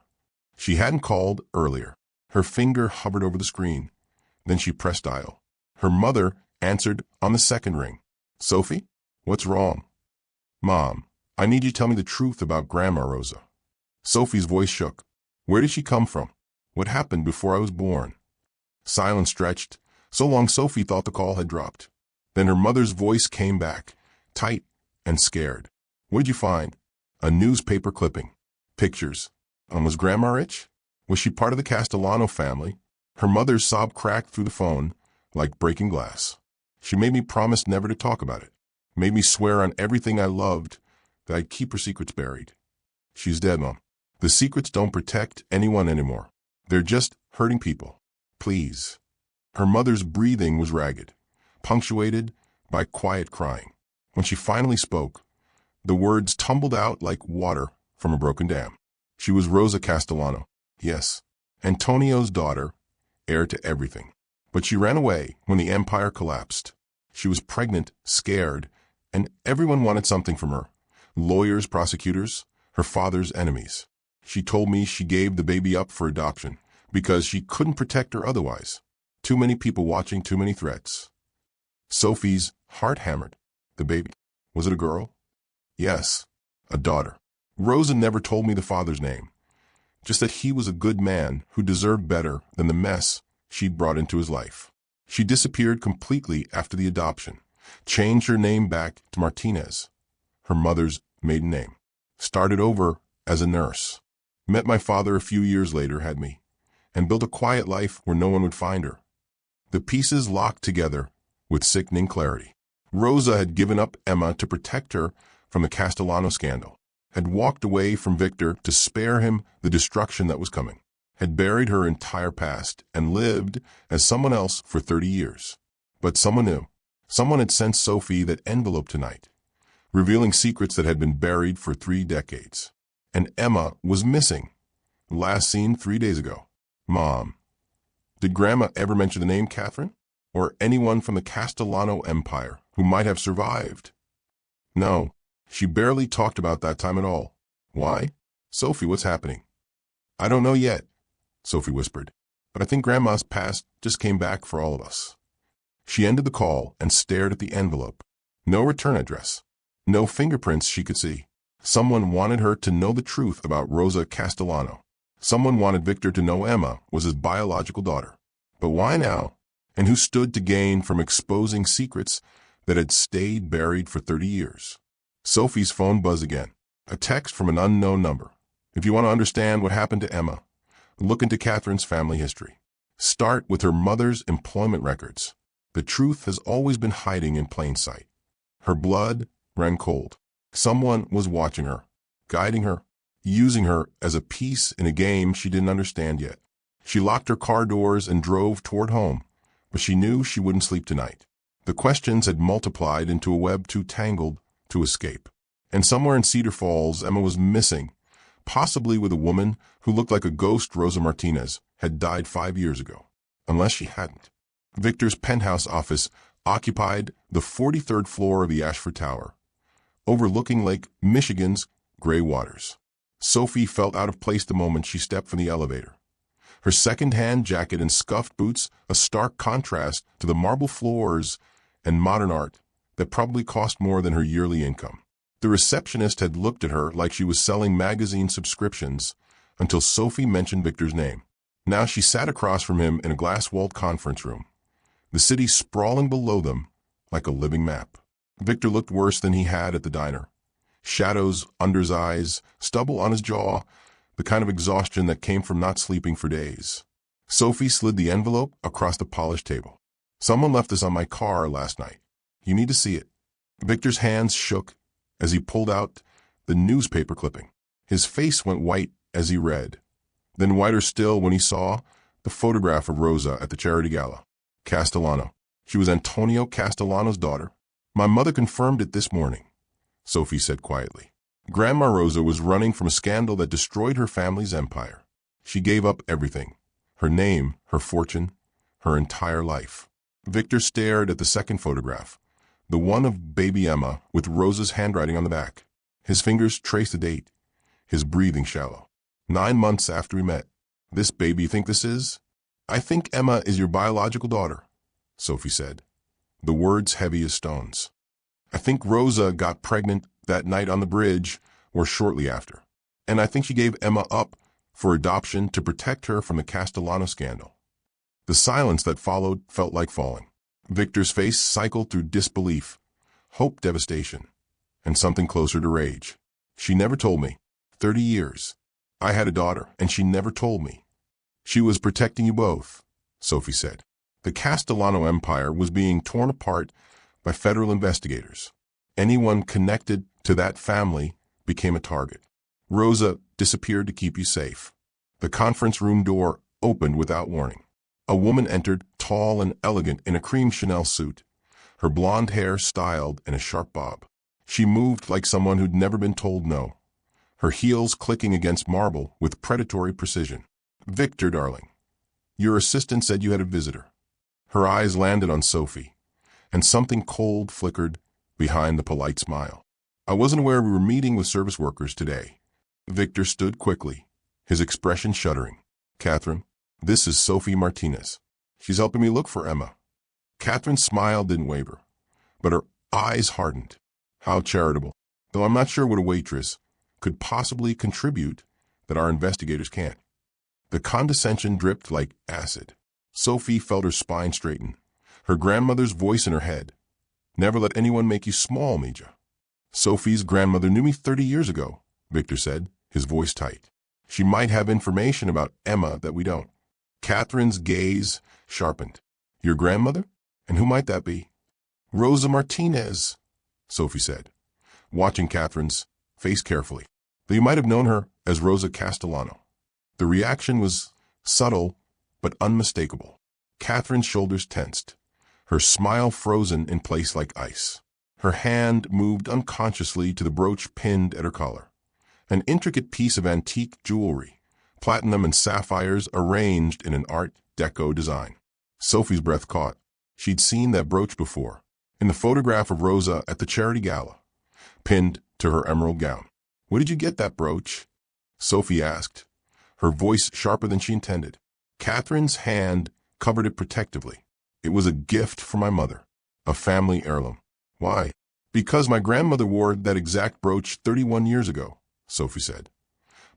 She hadn't called earlier. Her finger hovered over the screen. Then she pressed dial. Her mother answered on the second ring. "Sophie? What's wrong?" "Mom, I need you to tell me the truth about Grandma Rosa." Sophie's voice shook. "Where did she come from? What happened before I was born?" Silence stretched, so long Sophie thought the call had dropped. Then her mother's voice came back, tight and scared. "What did you find?" "A newspaper clipping. Pictures. Was Grandma rich? Was she part of the Castellano family?" Her mother's sob cracked through the phone like breaking glass. "She made me promise never to talk about it. Made me swear on everything I loved that I'd keep her secrets buried. She's dead, Mom. The secrets don't protect anyone anymore. They're just hurting people. Please." Her mother's breathing was ragged, punctuated by quiet crying. When she finally spoke, the words tumbled out like water from a broken dam. She was Rosa Castellano. Yes, Antonio's daughter, heir to everything. But she ran away when the empire collapsed. She was pregnant, scared, and everyone wanted something from her. Lawyers, prosecutors, her father's enemies. She told me she gave the baby up for adoption because she couldn't protect her otherwise. Too many people watching, too many threats. Sophie's heart hammered. The baby. Was it a girl? Yes, a daughter. Rosa never told me the father's name, just that he was a good man who deserved better than the mess she'd brought into his life. She disappeared completely after the adoption, changed her name back to Martinez, her mother's maiden name. Started over as a nurse. Met my father a few years later, had me, and built a quiet life where no one would find her. The pieces locked together with sickening clarity. Rosa had given up Emma to protect her from the Castellano scandal, had walked away from Victor to spare him the destruction that was coming, had buried her entire past and lived as someone else for 30 years. But someone knew. Someone had sent Sophie that envelope tonight, revealing secrets that had been buried for 3 decades. And Emma was missing. Last seen 3 days ago. Mom. Did Grandma ever mention the name Catherine? Or anyone from the Castellano Empire who might have survived? No, she barely talked about that time at all. Why? Sophie, what's happening? I don't know yet, Sophie whispered, but I think Grandma's past just came back for all of us. She ended the call and stared at the envelope. No return address. No fingerprints she could see. Someone wanted her to know the truth about Rosa Castellano. Someone wanted Victor to know Emma was his biological daughter. But why now? And who stood to gain from exposing secrets that had stayed buried for 30 years? Sophie's phone buzzed again. A text from an unknown number. If you want to understand what happened to Emma, look into Catherine's family history. Start with her mother's employment records. The truth has always been hiding in plain sight. Her blood ran cold. Someone was watching her, guiding her, using her as a piece in a game she didn't understand yet. She locked her car doors and drove toward home, but she knew she wouldn't sleep tonight. The questions had multiplied into a web too tangled to escape. And somewhere in Cedar Falls, Emma was missing, possibly with a woman who looked like a ghost. Rosa Martinez had died 5 years ago, unless she hadn't. Victor's penthouse office occupied the 43rd floor of the Ashford Tower, overlooking Lake Michigan's gray waters. Sophie felt out of place the moment she stepped from the elevator. Her second-hand jacket and scuffed boots a stark contrast to the marble floors and modern art that probably cost more than her yearly income. The receptionist had looked at her like she was selling magazine subscriptions until Sophie mentioned Victor's name. Now she sat across from him in a glass-walled conference room, the city sprawling below them like a living map. Victor looked worse than he had at the diner. Shadows under his eyes, stubble on his jaw, the kind of exhaustion that came from not sleeping for days. Sophie slid the envelope across the polished table. "Someone left this on my car last night. You need to see it." Victor's hands shook as he pulled out the newspaper clipping. His face went white as he read, then whiter still when he saw the photograph of Rosa at the charity gala. Castellano. She was Antonio Castellano's daughter. "My mother confirmed it this morning," Sophie said quietly. Grandma Rosa was running from a scandal that destroyed her family's empire. She gave up everything: her name, her fortune, her entire life. Victor stared at the second photograph, the one of baby Emma with Rosa's handwriting on the back. His fingers traced the date, his breathing shallow. 9 months after we met. "This baby you think this is?" "I think Emma is your biological daughter," Sophie said, the words heavy as stones. "I think Rosa got pregnant that night on the bridge or shortly after. And I think she gave Emma up for adoption to protect her from the Castellano scandal." The silence that followed felt like falling. Victor's face cycled through disbelief, hope, devastation, and something closer to rage. "She never told me. 30 years. I had a daughter, and she never told me." "She was protecting you both," Sophie said. The Castellano empire was being torn apart by federal investigators. Anyone connected to that family became a target. Rosa disappeared to keep you safe. The conference room door opened without warning. A woman entered, tall and elegant in a cream Chanel suit, her blonde hair styled in a sharp bob. She moved like someone who'd never been told no, her heels clicking against marble with predatory precision. "Victor, darling, your assistant said you had a visitor." Her eyes landed on Sophie, and something cold flickered behind the polite smile. "I wasn't aware we were meeting with service workers today." Victor stood quickly, his expression shuddering. "Catherine, this is Sophie Martinez. She's helping me look for Emma." Catherine's smile didn't waver, but her eyes hardened. "How charitable. Though I'm not sure what a waitress could possibly contribute that our investigators can't." The condescension dripped like acid. Sophie felt her spine straighten, her grandmother's voice in her head. "Never let anyone make you small, Mija." "Sophie's grandmother knew me 30 years ago," Victor said, his voice tight. "She might have information about Emma that we don't." Catherine's gaze sharpened. "Your grandmother? And who might that be?" "Rosa Martinez," Sophie said, watching Catherine's face carefully. "Though you might have known her as Rosa Castellano." The reaction was subtle but unmistakable. Catherine's shoulders tensed, her smile frozen in place like ice. Her hand moved unconsciously to the brooch pinned at her collar, an intricate piece of antique jewelry, platinum and sapphires arranged in an Art Deco design. Sophie's breath caught. She'd seen that brooch before, in the photograph of Rosa at the charity gala, pinned to her emerald gown. "Where did you get that brooch?" Sophie asked, her voice sharper than she intended. Catherine's hand covered it protectively. "It was a gift from my mother, a family heirloom." "Why?" "Because my grandmother wore that exact brooch 31 years ago," Sophie said,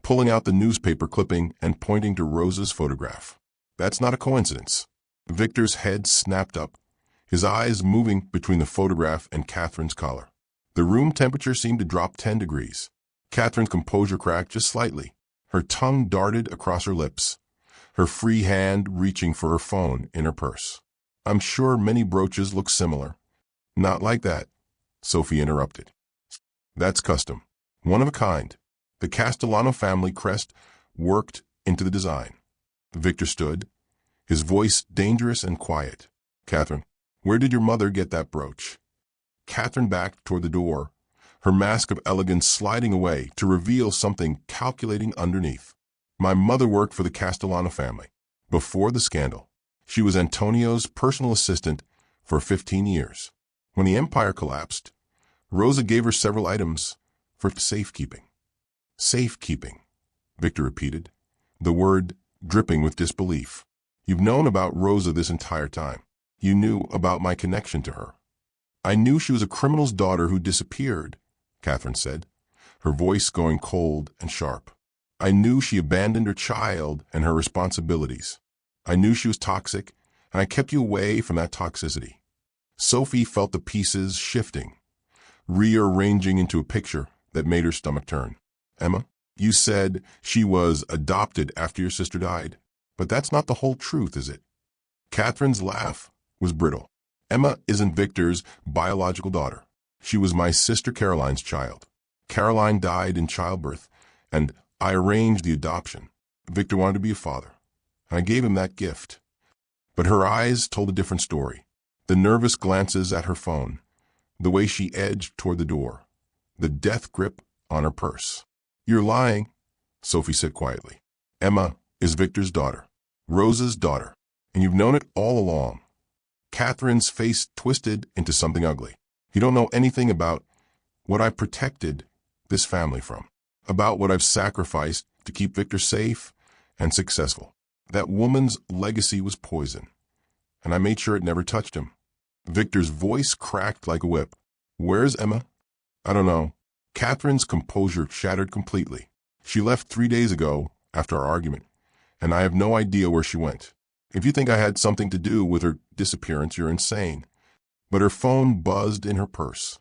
pulling out the newspaper clipping and pointing to Rosa's photograph. "That's not a coincidence." Victor's head snapped up, his eyes moving between the photograph and Catherine's collar. The room temperature seemed to drop 10 degrees. Catherine's composure cracked just slightly. Her tongue darted across her lips, her free hand reaching for her phone in her purse. "I'm sure many brooches look similar." "Not like that," Sophie interrupted. "That's custom. One of a kind. The Castellano family crest worked into the design." Victor stood, his voice dangerous and quiet. "Catherine, where did your mother get that brooch?" Catherine backed toward the door, her mask of elegance sliding away to reveal something calculating underneath. "My mother worked for the Castellano family. Before the scandal, she was Antonio's personal assistant for 15 years. When the empire collapsed, Rosa gave her several items for safekeeping." "Safekeeping," Victor repeated, the word dripping with disbelief. "You've known about Rosa this entire time. You knew about my connection to her." "I knew she was a criminal's daughter who disappeared," Catherine said, her voice going cold and sharp. I knew she abandoned her child and her responsibilities. I knew she was toxic, and I kept you away from that toxicity. Sophie felt the pieces shifting, rearranging into a picture that made her stomach turn. Emma, you said she was adopted after your sister died, but that's not the whole truth, is it? Catherine's laugh was brittle. Emma isn't Victor's biological daughter. She was my sister Caroline's child. Caroline died in childbirth, and I arranged the adoption. Victor wanted to be a father, and I gave him that gift. But her eyes told a different story. The nervous glances at her phone, the way she edged toward the door, the death grip on her purse. You're lying, Sophie said quietly. Emma is Victor's daughter, Rosa's daughter, and you've known it all along. Catherine's face twisted into something ugly. You don't know anything about what I protected this family from, about what I've sacrificed to keep Victor safe and successful. That woman's legacy was poison, and I made sure it never touched him. Victor's voice cracked like a whip. Where's Emma? I don't know. Catherine's composure shattered completely. She left 3 days ago after our argument, and I have no idea where she went. If you think I had something to do with her disappearance, you're insane. But her phone buzzed in her purse,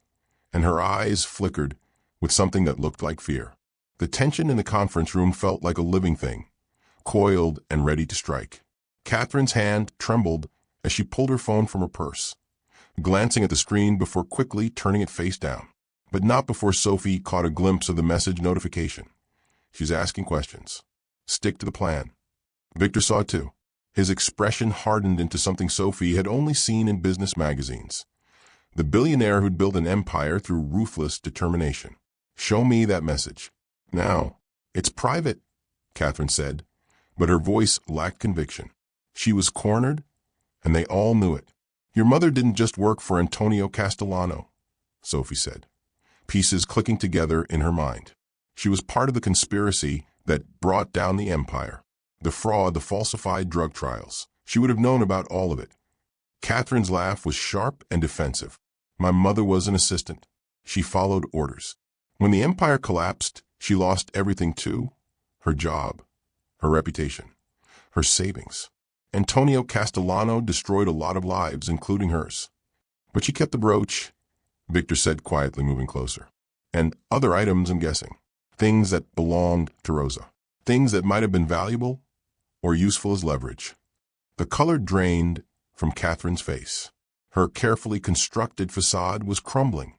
and her eyes flickered with something that looked like fear. The tension in the conference room felt like a living thing, coiled and ready to strike. Catherine's hand trembled as she pulled her phone from her purse, glancing at the screen before quickly turning it face down. But not before Sophie caught a glimpse of the message notification. She's asking questions. Stick to the plan. Victor saw it too. His expression hardened into something Sophie had only seen in business magazines. The billionaire who'd built an empire through ruthless determination. Show me that message. Now. It's private, Catherine said, but her voice lacked conviction. She was cornered, and they all knew it. Your mother didn't just work for Antonio Castellano, Sophie said, pieces clicking together in her mind. She was part of the conspiracy that brought down the empire. The fraud, the falsified drug trials. She would have known about all of it. Catherine's laugh was sharp and defensive. My mother was an assistant. She followed orders. When the empire collapsed, she lost everything too. Her job, her reputation, her savings. Antonio Castellano destroyed a lot of lives, including hers. But she kept the brooch, Victor said quietly, moving closer. And other items, I'm guessing. Things that belonged to Rosa. Things that might have been valuable or useful as leverage. The color drained from Catherine's face. Her carefully constructed facade was crumbling,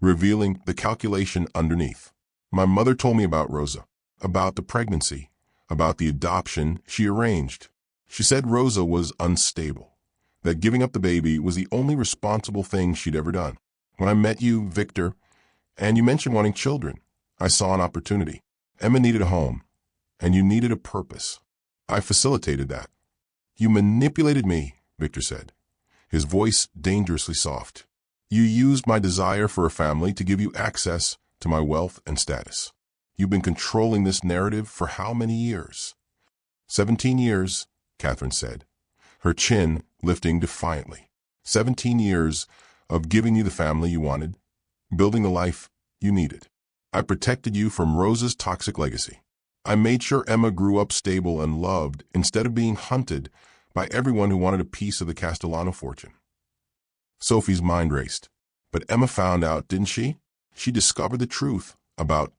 revealing the calculation underneath. My mother told me about Rosa, about the pregnancy, about the adoption she arranged. She said Rosa was unstable, that giving up the baby was the only responsible thing she'd ever done. When I met you, Victor, and you mentioned wanting children, I saw an opportunity. Emma needed a home, and you needed a purpose. I facilitated that. You manipulated me, Victor said, his voice dangerously soft. You used my desire for a family to give you access to my wealth and status. You've been controlling this narrative for how many years? 17 years, Catherine said, her chin lifting defiantly. 17 years of giving you the family you wanted, building the life you needed. I protected you from Rosa's toxic legacy. I made sure Emma grew up stable and loved instead of being hunted by everyone who wanted a piece of the Castellano fortune. Sophie's mind raced. But Emma found out, didn't she? She discovered the truth about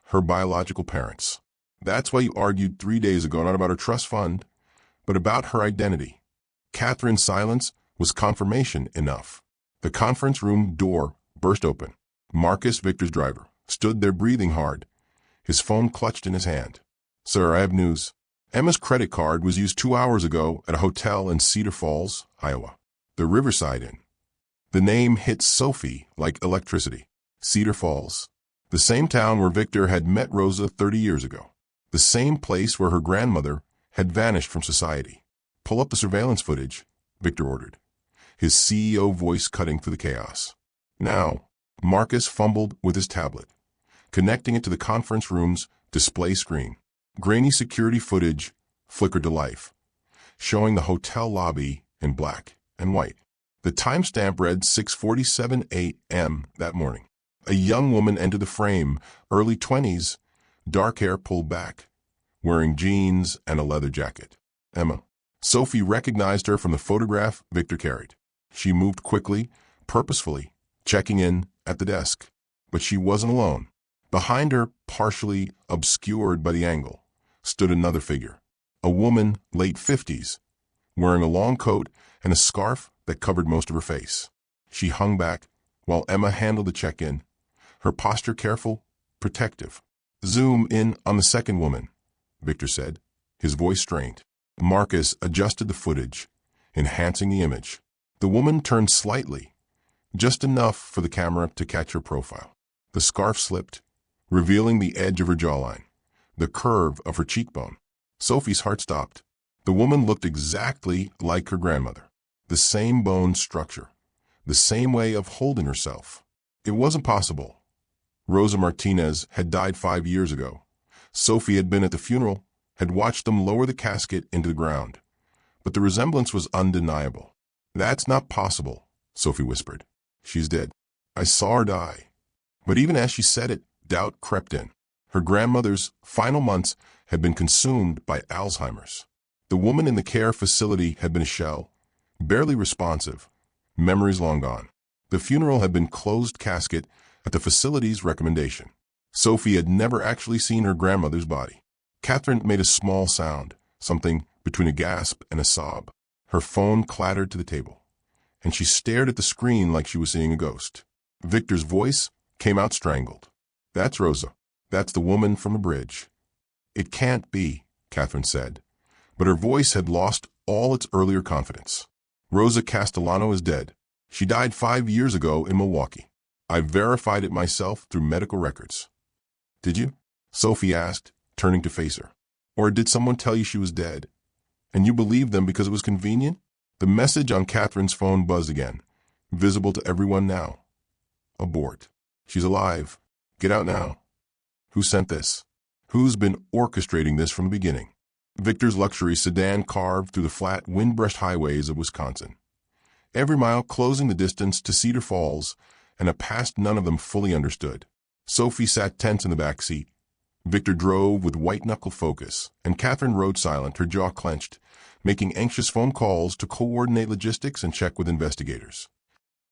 her biological parents. That's why you argued 3 days ago, not about her trust fund, but about her identity. Catherine's silence was confirmation enough. The conference room door burst open. Marcus, Victor's driver, stood there breathing hard, his phone clutched in his hand. Sir, I have news. Emma's credit card was used 2 hours ago at a hotel in Cedar Falls, Iowa, the Riverside Inn. The name hit Sophie like electricity. Cedar Falls, the same town where Victor had met Rosa 30 years ago, the same place where her grandmother had vanished from society. Pull up the surveillance footage, Victor ordered, his CEO voice cutting through the chaos. Now, Marcus fumbled with his tablet, connecting it to the conference room's display screen. Grainy security footage flickered to life, showing the hotel lobby in black and white. The timestamp read 6:47 a.m. that morning. A young woman entered the frame, early 20s, dark hair pulled back, wearing jeans and a leather jacket. Emma. Sophie recognized her from the photograph Victor carried. She moved quickly, purposefully, checking in at the desk. But she wasn't alone. Behind her, partially obscured by the angle, stood another figure. A woman, late 50s, wearing a long coat and a scarf that covered most of her face. She hung back while Emma handled the check-in, her posture careful, protective. "Zoom in on the second woman," Victor said, his voice strained. Marcus adjusted the footage, enhancing the image. The woman turned slightly, just enough for the camera to catch her profile. The scarf slipped, revealing the edge of her jawline, the curve of her cheekbone. Sophie's heart stopped. The woman looked exactly like her grandmother. The same bone structure, the same way of holding herself. It wasn't possible. Rosa Martinez had died 5 years ago. Sophie had been at the funeral, had watched them lower the casket into the ground. But the resemblance was undeniable. "That's not possible," Sophie whispered. "She's dead. I saw her die." But even as she said it, doubt crept in. Her grandmother's final months had been consumed by Alzheimer's. The woman in the care facility had been a shell, barely responsive, memories long gone. The funeral had been closed casket at the facility's recommendation. Sophie had never actually seen her grandmother's body. Catherine made a small sound, something between a gasp and a sob. Her phone clattered to the table, and she stared at the screen like she was seeing a ghost. Victor's voice came out strangled. "That's Rosa. That's the woman from the bridge." "It can't be," Catherine said, but her voice had lost all its earlier confidence. "Rosa Castellano is dead. She died 5 years ago in Milwaukee. I verified it myself through medical records." "Did you?" Sophie asked, turning to face her. "Or did someone tell you she was dead, and you believed them because it was convenient?" The message on Catherine's phone buzzed again, visible to everyone now. "Abort. She's alive. Get out now." "Who sent this? Who's been orchestrating this from the beginning?" Victor's luxury sedan carved through the flat, wind-brushed highways of Wisconsin, every mile closing the distance to Cedar Falls and a past none of them fully understood. Sophie sat tense in the back seat. Victor drove with white-knuckle focus, and Catherine rode silent, her jaw clenched, making anxious phone calls to coordinate logistics and check with investigators.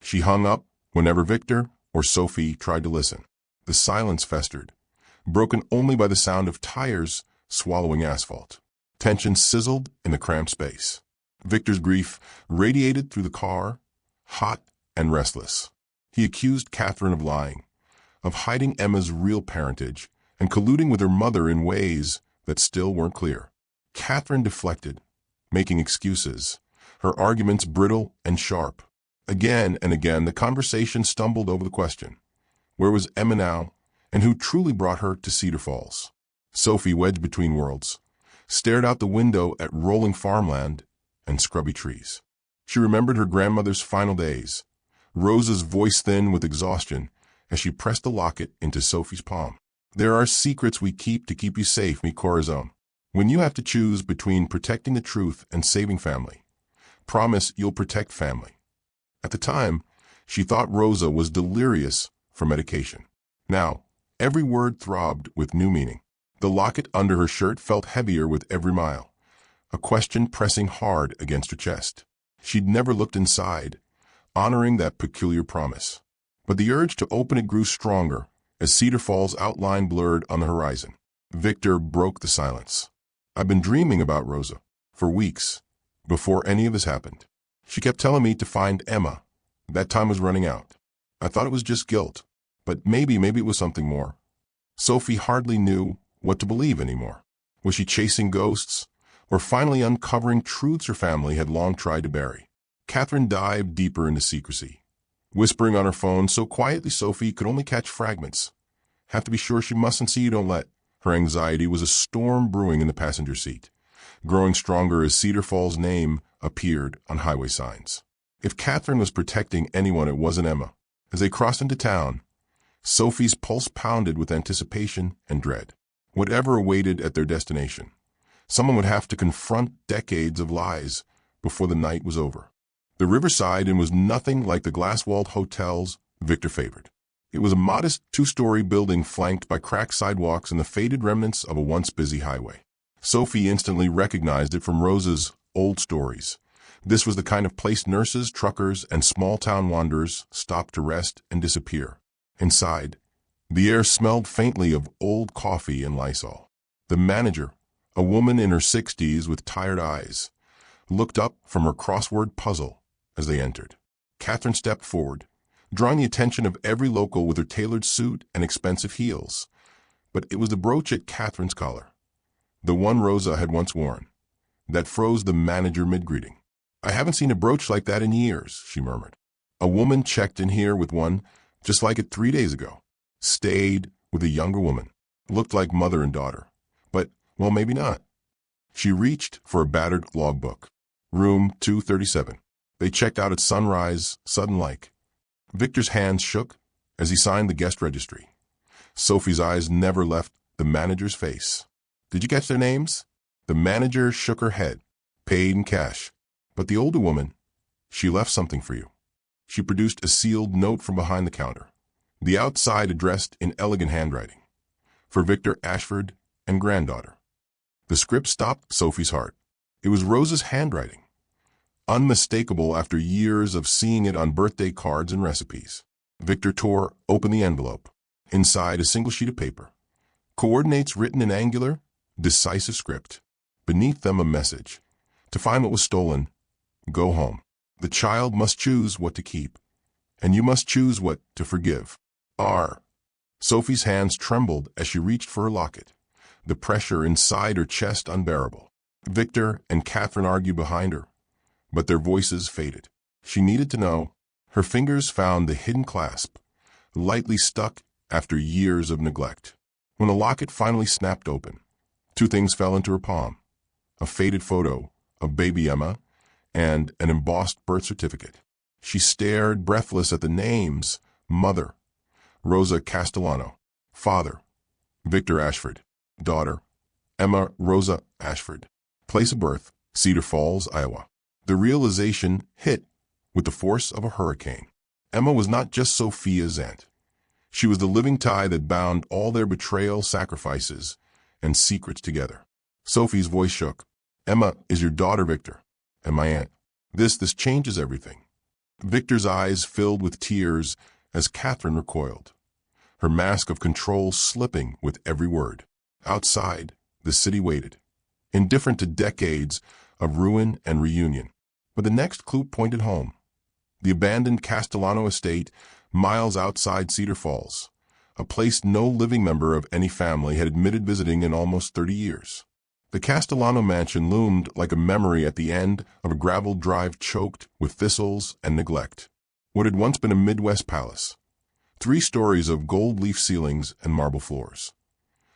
She hung up whenever Victor or Sophie tried to listen. The silence festered, broken only by the sound of tires swallowing asphalt. Tension sizzled in the cramped space. Victor's grief radiated through the car, hot and restless. He accused Catherine of lying, of hiding Emma's real parentage, and colluding with her mother in ways that still weren't clear. Catherine deflected, making excuses, her arguments brittle and sharp. Again and again, the conversation stumbled over the question: where was Emma now, and who truly brought her to Cedar Falls? Sophie, wedged between worlds, stared out the window at rolling farmland and scrubby trees. She remembered her grandmother's final days, Rosa's voice thin with exhaustion as she pressed the locket into Sophie's palm. "There are secrets we keep to keep you safe, mi corazon. When you have to choose between protecting the truth and saving family, promise you'll protect family." At the time, she thought Rosa was delirious from medication. Now, every word throbbed with new meaning. The locket under her shirt felt heavier with every mile, a question pressing hard against her chest. She'd never looked inside, honoring that peculiar promise. But the urge to open it grew stronger as Cedar Falls' outline blurred on the horizon. Victor broke the silence. "I've been dreaming about Rosa for weeks, before any of this happened. She kept telling me to find Emma. That time was running out. I thought it was just guilt, but maybe it was something more." Sophie hardly knew what to believe anymore. Was she chasing ghosts, or finally uncovering truths her family had long tried to bury? Catherine dived deeper into secrecy, whispering on her phone so quietly Sophie could only catch fragments. "Have to be sure she mustn't see you, don't let." Her anxiety was a storm brewing in the passenger seat, growing stronger as Cedar Falls' name appeared on highway signs. If Catherine was protecting anyone, it wasn't Emma. As they crossed into town, Sophie's pulse pounded with anticipation and dread. Whatever awaited at their destination, someone would have to confront decades of lies before the night was over. The riverside inn was nothing like the glass-walled hotels Victor favored. It was a modest two-story building flanked by cracked sidewalks and the faded remnants of a once busy highway. Sophie instantly recognized it from Rosa's old stories. This was the kind of place nurses, truckers, and small-town wanderers stopped to rest and disappear. Inside, the air smelled faintly of old coffee and Lysol. The manager, a woman in her 60s with tired eyes, looked up from her crossword puzzle as they entered. Catherine stepped forward, drawing the attention of every local with her tailored suit and expensive heels. But it was the brooch at Catherine's collar, the one Rosa had once worn, that froze the manager mid-greeting. "I haven't seen a brooch like that in years," she murmured. "A woman checked in here with one just like it 3 days ago. Stayed with a younger woman. Looked like mother and daughter. But, well, maybe not." She reached for a battered logbook. Room 237. They checked out at sunrise, sudden-like. Victor's hands shook as he signed the guest registry. Sophie's eyes never left the manager's face. "Did you catch their names?" The manager shook her head. "Paid in cash. But the older woman, she left something for you." She produced a sealed note from behind the counter, the outside addressed in elegant handwriting. "For Victor Ashford and granddaughter." The script stopped Sophie's heart. It was Rosa's handwriting, unmistakable after years of seeing it on birthday cards and recipes. Victor tore open the envelope. Inside, a single sheet of paper. Coordinates written in angular, decisive script. Beneath them, a message. To find what was stolen, go home. The child must choose what to keep, and you must choose what to forgive. R. Sophie's hands trembled as she reached for her locket, the pressure inside her chest unbearable. Victor and Catherine argued behind her, but their voices faded. She needed to know. Her fingers found the hidden clasp, lightly stuck after years of neglect. When the locket finally snapped open, 2 things fell into her palm: a faded photo of baby Emma and an embossed birth certificate. She stared breathless at the names: mother, Rosa Castellano; father, Victor Ashford; daughter, Emma Rosa Ashford; place of birth, Cedar Falls, Iowa. The realization hit with the force of a hurricane. Emma was not just Sophia's aunt. She was the living tie that bound all their betrayal, sacrifices, and secrets together. Sophie's voice shook. "Emma is your daughter, Victor, and my aunt. This changes everything." Victor's eyes filled with tears as Catherine recoiled, her mask of control slipping with every word. Outside, the city waited, indifferent to decades of ruin and reunion. But the next clue pointed home. The abandoned Castellano estate, miles outside Cedar Falls, a place no living member of any family had admitted visiting in almost 30 years. The Castellano mansion loomed like a memory at the end of a gravel drive choked with thistles and neglect. What had once been a Midwest palace, 3 stories of gold leaf ceilings and marble floors,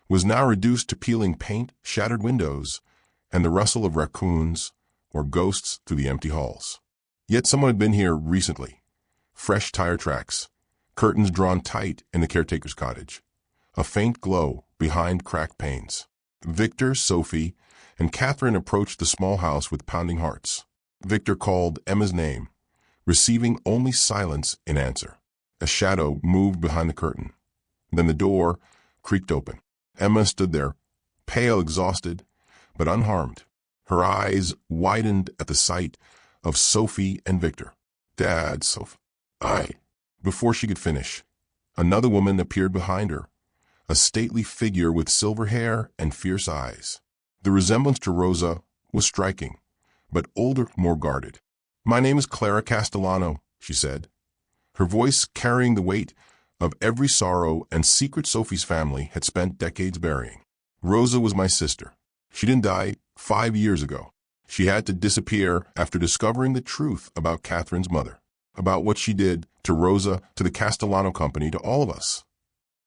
was now reduced to peeling paint, shattered windows, and the rustle of raccoons or ghosts through the empty halls. Yet someone had been here recently. Fresh tire tracks, curtains drawn tight in the caretaker's cottage, a faint glow behind cracked panes. Victor, Sophie, and Catherine approached the small house with pounding hearts. Victor called Emma's name, receiving only silence in answer. A shadow moved behind the curtain. Then the door creaked open. Emma stood there, pale, exhausted, but unharmed. Her eyes widened at the sight of Sophie and Victor. "Dad, Sophie, Before she could finish, another woman appeared behind her, a stately figure with silver hair and fierce eyes. The resemblance to Rosa was striking, but older, more guarded. "My name is Clara Castellano," she said, her voice carrying the weight of every sorrow and secret Sophie's family had spent decades burying. "Rosa was my sister. She didn't die 5 years ago. She had to disappear after discovering the truth about Catherine's mother, about what she did to Rosa, to the Castellano company, to all of us."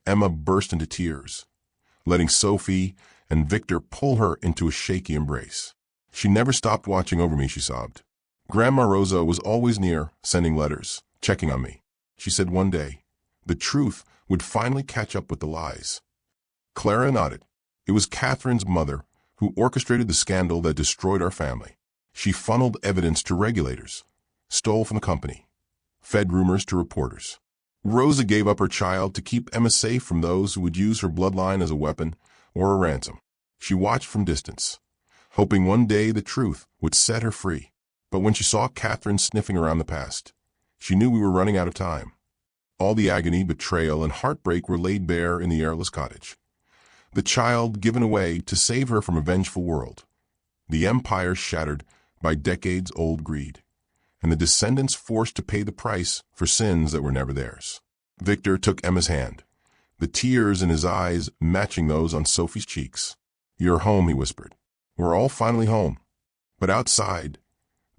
Emma burst into tears, letting Sophie and Victor pull her into a shaky embrace. "She never stopped watching over me," she sobbed. "Grandma Rosa was always near, sending letters, checking on me. She said one day the truth would finally catch up with the lies." Clara nodded. "It was Catherine's mother who orchestrated the scandal that destroyed our family. She funneled evidence to regulators, stole from the company, fed rumors to reporters. Rosa gave up her child to keep Emma safe from those who would use her bloodline as a weapon or a ransom. She watched from distance, hoping one day the truth would set her free. But when she saw Catherine sniffing around the past, she knew we were running out of time. All the agony, betrayal, and heartbreak were laid bare in the airless cottage. The child given away to save her from a vengeful world. The empire shattered by decades-old greed, and the descendants forced to pay the price for sins that were never theirs. Victor took Emma's hand, the tears in his eyes matching those on Sophie's cheeks. "You're home," he whispered. "We're all finally home." But outside,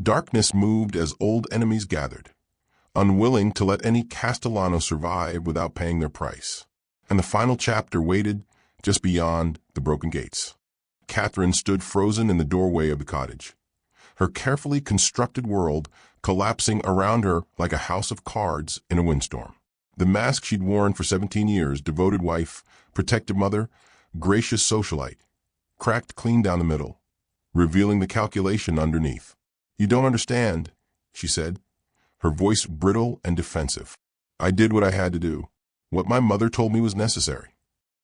darkness moved as old enemies gathered, unwilling to let any Castellano survive without paying their price. And the final chapter waited just beyond the broken gates. Catherine stood frozen in the doorway of the cottage, her carefully constructed world collapsing around her like a house of cards in a windstorm. The mask she'd worn for 17 years, devoted wife, protective mother, gracious socialite, cracked clean down the middle, revealing the calculation underneath. "You don't understand," she said, her voice brittle and defensive. "I did what I had to do, what my mother told me was necessary."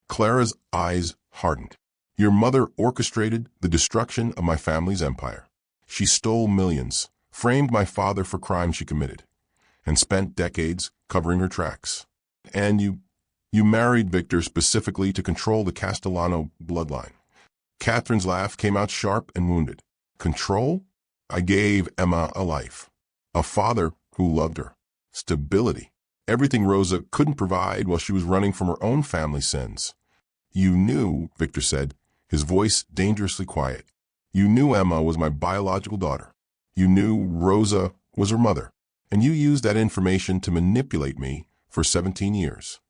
Clara's eyes hardened. "Your mother orchestrated the destruction of my family's empire. She stole millions, framed my father for crimes she committed, and spent decades covering her tracks. And you married Victor specifically to control the Castellano bloodline." Catherine's laugh came out sharp and wounded. "Control? I gave Emma a life, a father who loved her, stability, everything Rosa couldn't provide while she was running from her own family's sins. You knew," Victor said, his voice dangerously quiet. "You knew Emma was my biological daughter. You knew Rosa was her mother, and you used that information to manipulate me for 17 years.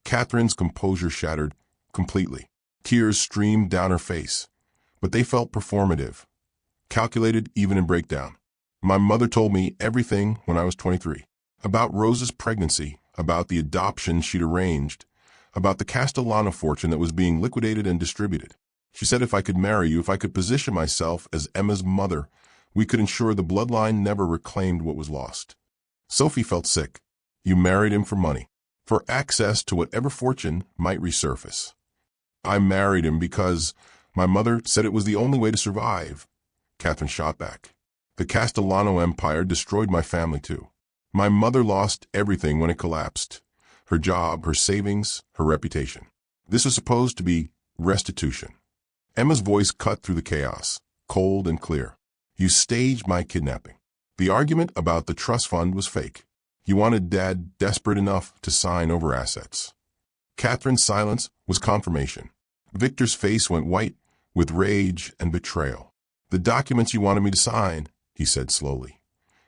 Catherine's composure shattered completely. Tears streamed down her face, but they felt performative, calculated even in breakdown. "My mother told me everything when I was 23. About Rosa's pregnancy, about the adoption she'd arranged, about the Castellano fortune that was being liquidated and distributed. She said if I could marry you, if I could position myself as Emma's mother, we could ensure the bloodline never reclaimed what was lost." Sophie felt sick. "You married him for money, for access to whatever fortune might resurface." "I married him because my mother said it was the only way to survive," Catherine shot back. "The Castellano Empire destroyed my family too. My mother lost everything when it collapsed. Her job, her savings, her reputation. This was supposed to be restitution." Emma's voice cut through the chaos, cold and clear. "You staged my kidnapping. The argument about the trust fund was fake. You wanted Dad desperate enough to sign over assets." Catherine's silence was confirmation. Victor's face went white with rage and betrayal. "The documents you wanted me to sign," he said slowly,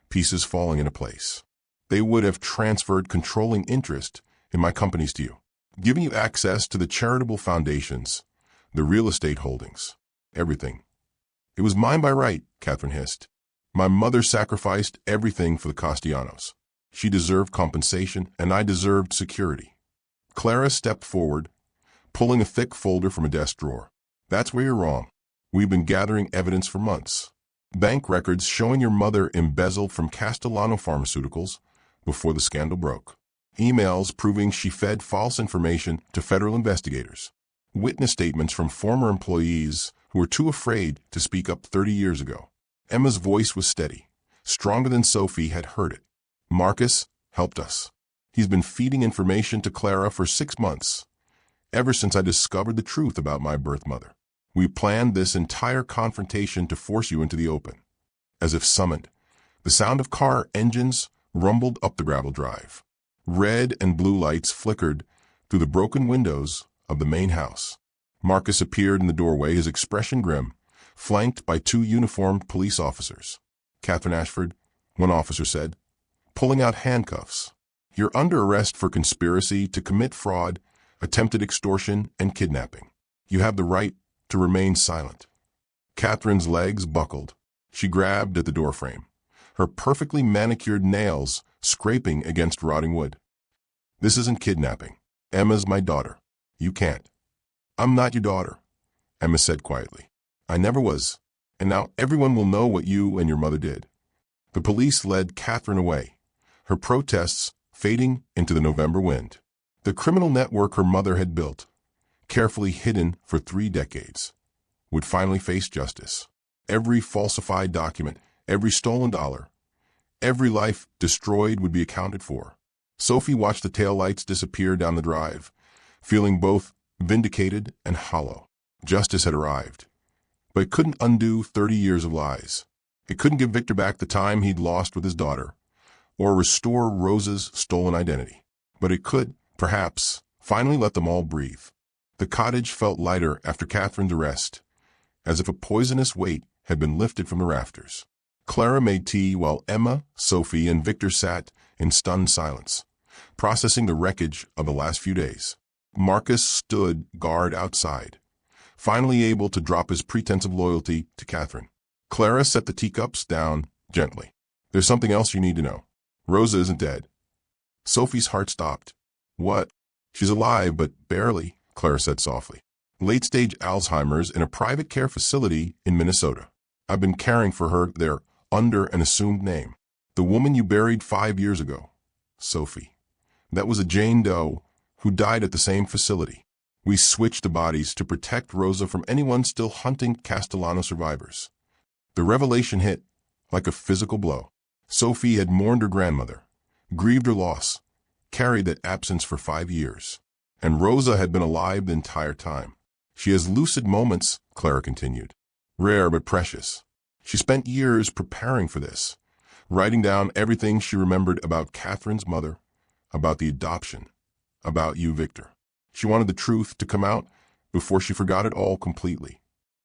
pieces falling into place. "They would have transferred controlling interest in my companies to you, giving you access to the charitable foundations, the real estate holdings, everything. It was mine by right," Catherine hissed. "My mother sacrificed everything for the Castellanos. She deserved compensation, and I deserved security." Clara stepped forward, pulling a thick folder from a desk drawer. "That's where you're wrong. We've been gathering evidence for months. Bank records showing your mother embezzled from Castellano Pharmaceuticals before the scandal broke. Emails proving she fed false information to federal investigators. Witness statements from former employees who were too afraid to speak up 30 years ago." Emma's voice was steady, stronger than Sophie had heard it. "Marcus helped us. He's been feeding information to Clara for 6 months, ever since I discovered the truth about my birth mother. We planned this entire confrontation to force you into the open." As if summoned, the sound of car engines rumbled up the gravel drive. Red and blue lights flickered through the broken windows of the main house. Marcus appeared in the doorway, his expression grim, flanked by 2 uniformed police officers. "Catherine Ashford," one officer said, pulling out handcuffs. "You're under arrest for conspiracy to commit fraud, attempted extortion, and kidnapping. You have the right to remain silent." Catherine's legs buckled. She grabbed at the doorframe, her perfectly manicured nails scraping against rotting wood. "This isn't kidnapping. Emma's my daughter. You can't." "I'm not your daughter," Emma said quietly. "I never was, and now everyone will know what you and your mother did." The police led Catherine away, her protests fading into the November wind. The criminal network her mother had built, carefully hidden for 3 decades, would finally face justice. Every falsified document, every stolen dollar, every life destroyed would be accounted for. Sophie watched the taillights disappear down the drive, feeling both vindicated and hollow. Justice had arrived, but it couldn't undo 30 years of lies. It couldn't give Victor back the time he'd lost with his daughter, or restore Rosa's stolen identity. But it could, perhaps, finally let them all breathe. The cottage felt lighter after Catherine's arrest, as if a poisonous weight had been lifted from the rafters. Clara made tea while Emma, Sophie, and Victor sat in stunned silence, processing the wreckage of the last few days. Marcus stood guard outside, finally able to drop his pretense of loyalty to Catherine. Clara set the teacups down gently. There's something else you need to know. Rosa isn't dead. Sophie's heart stopped. What? She's alive, but barely, Clara said softly. Late-stage Alzheimer's in a private care facility in Minnesota. I've been caring for her there under an assumed name. The woman you buried 5 years ago. Sophie. That was a Jane Doe who died at the same facility. We switched the bodies to protect Rosa from anyone still hunting Castellano survivors. The revelation hit like a physical blow. Sophie had mourned her grandmother, grieved her loss, carried that absence for 5 years. And Rosa had been alive the entire time. She has lucid moments, Clara continued. Rare but precious. She spent years preparing for this, writing down everything she remembered about Catherine's mother, about the adoption, about you, Victor. She wanted the truth to come out before she forgot it all completely.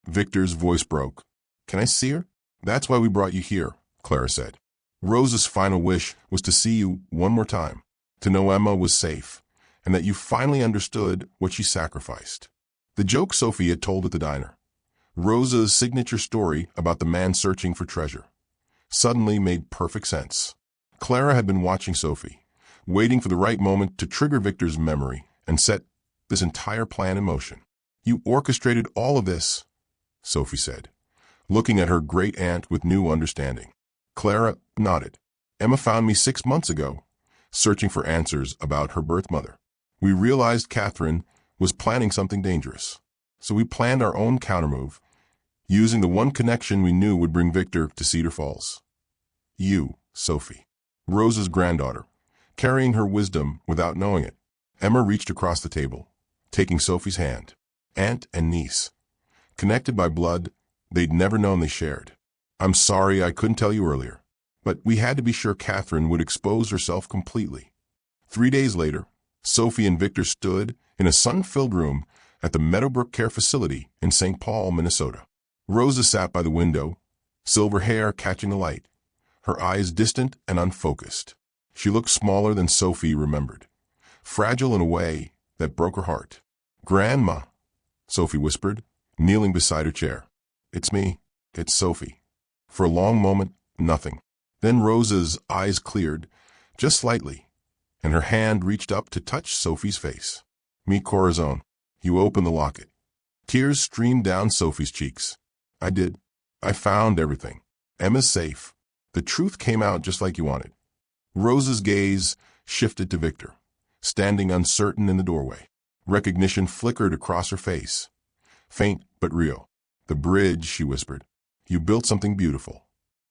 Victor's voice broke. Can I see her? That's why we brought you here, Clara said. Rosa's final wish was to see you one more time, to know Emma was safe, and that you finally understood what she sacrificed. The joke Sophie had told at the diner, Rosa's signature story about the man searching for treasure, suddenly made perfect sense. Clara had been watching Sophie, waiting for the right moment to trigger Victor's memory and set this entire plan in motion. You orchestrated all of this, Sophie said, looking at her great-aunt with new understanding. Clara nodded. Emma found me 6 months ago, searching for answers about her birth mother. We realized Catherine was planning something dangerous, so we planned our own countermove, using the one connection we knew would bring Victor to Cedar Falls. You, Sophie, Rosa's granddaughter, carrying her wisdom without knowing it. Emma reached across the table, taking Sophie's hand. Aunt and niece, connected by blood they'd never known they shared. I'm sorry I couldn't tell you earlier, but we had to be sure Catherine would expose herself completely. 3 days later, Sophie and Victor stood in a sun-filled room at the Meadowbrook Care Facility in St. Paul, Minnesota. Rosa sat by the window, silver hair catching the light, her eyes distant and unfocused. She looked smaller than Sophie remembered, fragile in a way that broke her heart. Grandma, Sophie whispered, kneeling beside her chair. It's me. It's Sophie. For a long moment, nothing. Then Rosa's eyes cleared, just slightly, and her hand reached up to touch Sophie's face. Mi corazón. You opened the locket. Tears streamed down Sophie's cheeks. I did. I found everything. Emma's safe. The truth came out just like you wanted. Rosa's gaze shifted to Victor, standing uncertain in the doorway. Recognition flickered across her face. Faint but real. The bridge, she whispered. You built something beautiful.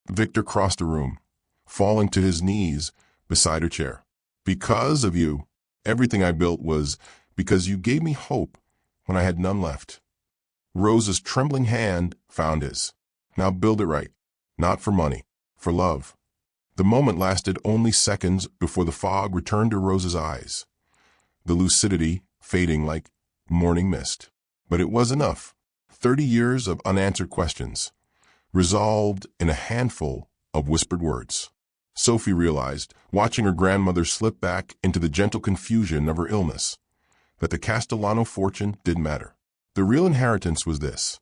Victor crossed the room, falling to his knees beside her chair. Because of you, everything I built was because you gave me hope when I had none left. Rosa's trembling hand found his. Now build it right. Not for money, for love. The moment lasted only seconds before the fog returned to Rosa's eyes, the lucidity fading like morning mist. But it was enough. 30 years of unanswered questions, resolved in a handful of whispered words. Sophie realized, watching her grandmother slip back into the gentle confusion of her illness, that the Castellano fortune didn't matter. The real inheritance was this: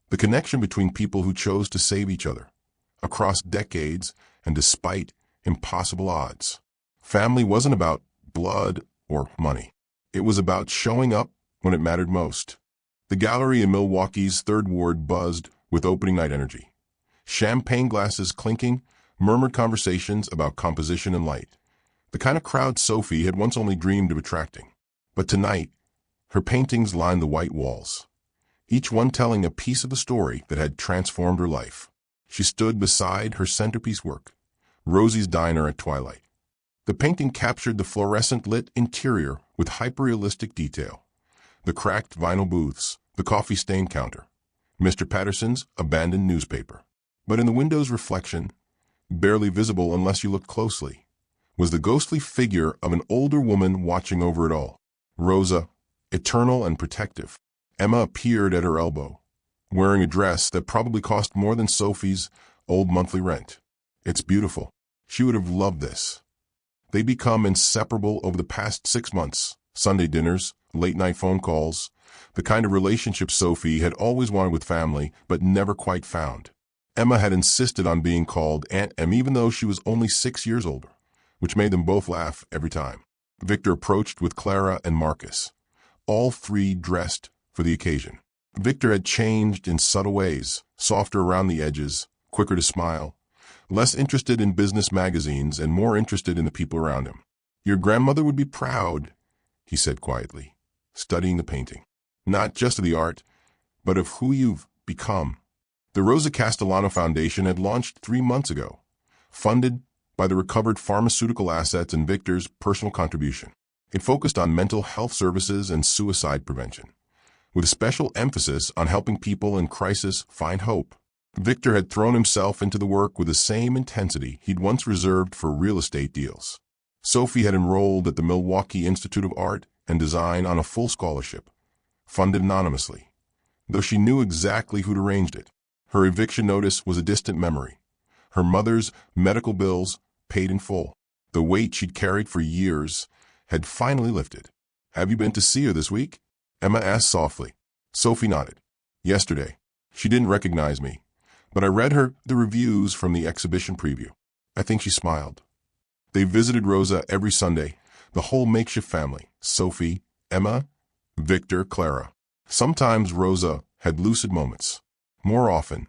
the connection between people who chose to save each other, across decades and despite impossible odds. Family wasn't about blood or money. It was about showing up when it mattered most. The gallery in Milwaukee's Third Ward buzzed with opening night energy. Champagne glasses clinking, murmured conversations about composition and light. the kind of crowd Sophie had once only dreamed of attracting. But tonight, her paintings lined the white walls, each one telling a piece of the story that had transformed her life. She stood beside her centerpiece work, Rosie's Diner at Twilight. The painting captured the fluorescent-lit interior with hyper-realistic detail. The cracked vinyl booths, the coffee stain counter, Mr. Patterson's abandoned newspaper. But in the window's reflection, barely visible unless you looked closely, was the ghostly figure of an older woman watching over it all. Rosa, eternal and protective. Emma appeared at her elbow, wearing a dress that probably cost more than Sophie's old monthly rent. It's beautiful. She would have loved this. They'd become inseparable over the past 6 months. Sunday dinners, late-night phone calls, the kind of relationship Sophie had always wanted with family but never quite found. Emma had insisted on being called Aunt Em even though she was only 6 years older, which made them both laugh every time. Victor approached with Clara and Marcus, all three dressed for the occasion. Victor had changed in subtle ways, softer around the edges, quicker to smile, less interested in business magazines and more interested in the people around him. "Your grandmother would be proud," he said quietly, studying the painting. "Not just of the art, but of who you've become." The Rosa Castellano Foundation had launched 3 months ago, funded by the recovered pharmaceutical assets and Victor's personal contribution. It focused on mental health services and suicide prevention, with a special emphasis on helping people in crisis find hope. Victor had thrown himself into the work with the same intensity he'd once reserved for real estate deals. Sophie had enrolled at the Milwaukee Institute of Art and Design on a full scholarship, funded anonymously, though she knew exactly who'd arranged it. Her eviction notice was a distant memory. Her mother's medical bills paid in full. The weight she'd carried for years had finally lifted. "Have you been to see her this week?" Emma asked softly. Sophie nodded. "Yesterday. She didn't recognize me, but I read her the reviews from the exhibition preview. I think she smiled." They visited Rosa every Sunday, the whole makeshift family, Sophie, Emma, Victor, Clara. Sometimes Rosa had lucid moments. More often,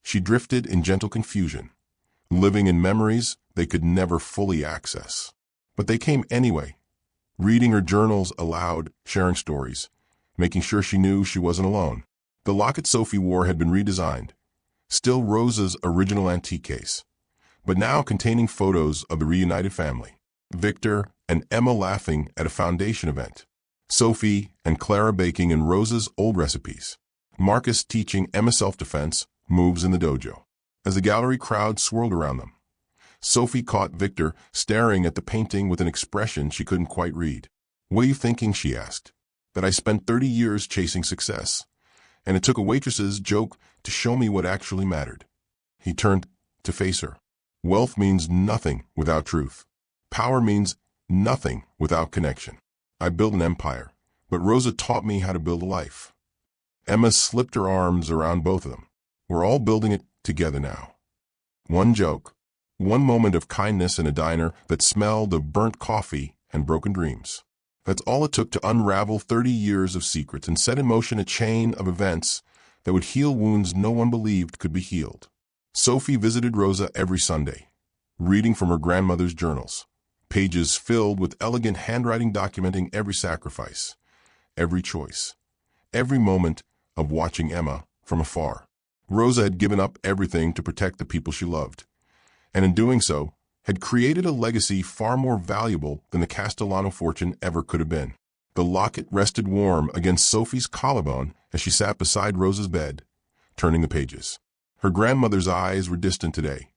she drifted in gentle confusion, living in memories they could never fully access. But they came anyway, reading her journals aloud, sharing stories, making sure she knew she wasn't alone. The locket Sophie wore had been redesigned, still Rosa's original antique case, but now containing photos of the reunited family. Victor and Emma laughing at a foundation event. Sophie and Clara baking in Rosa's old recipes. Marcus teaching Emma self-defense moves in the dojo. As the gallery crowd swirled around them, Sophie caught Victor staring at the painting with an expression she couldn't quite read. "What are you thinking?" she asked. "That I spent 30 years chasing success, and it took a waitress's joke to show me what actually mattered." He turned to face her. "Wealth means nothing without truth. Power means nothing without connection. I built an empire, but Rosa taught me how to build a life." Emma slipped her arms around both of them. "We're all building it together now. One joke, one moment of kindness in a diner that smelled of burnt coffee and broken dreams. That's all it took to unravel 30 years of secrets and set in motion a chain of events that would heal wounds no one believed could be healed." Sophie visited Rosa every Sunday, reading from her grandmother's journals, pages filled with elegant handwriting documenting every sacrifice, every choice, every moment of watching Emma from afar. Rosa had given up everything to protect the people she loved, and in doing so, had created a legacy far more valuable than the Castellano fortune ever could have been. The locket rested warm against Sophie's collarbone as she sat beside Rosa's bed, turning the pages. Her grandmother's eyes were distant today,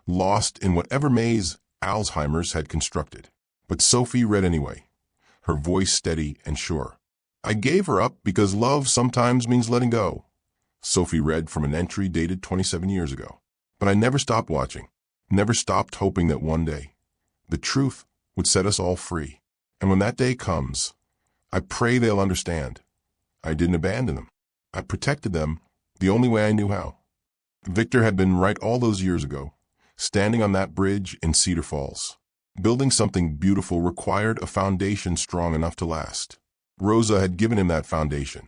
lost in whatever maze Alzheimer's had constructed. But Sophie read anyway, her voice steady and sure. "I gave her up because love sometimes means letting go." Sophie read from an entry dated 27 years ago. "But I never stopped watching, never stopped hoping that one day, the truth would set us all free. And when that day comes, I pray they'll understand. I didn't abandon them. I protected them the only way I knew how." Victor had been right all those years ago, standing on that bridge in Cedar Falls. Building something beautiful required a foundation strong enough to last. Rosa had given him that foundation,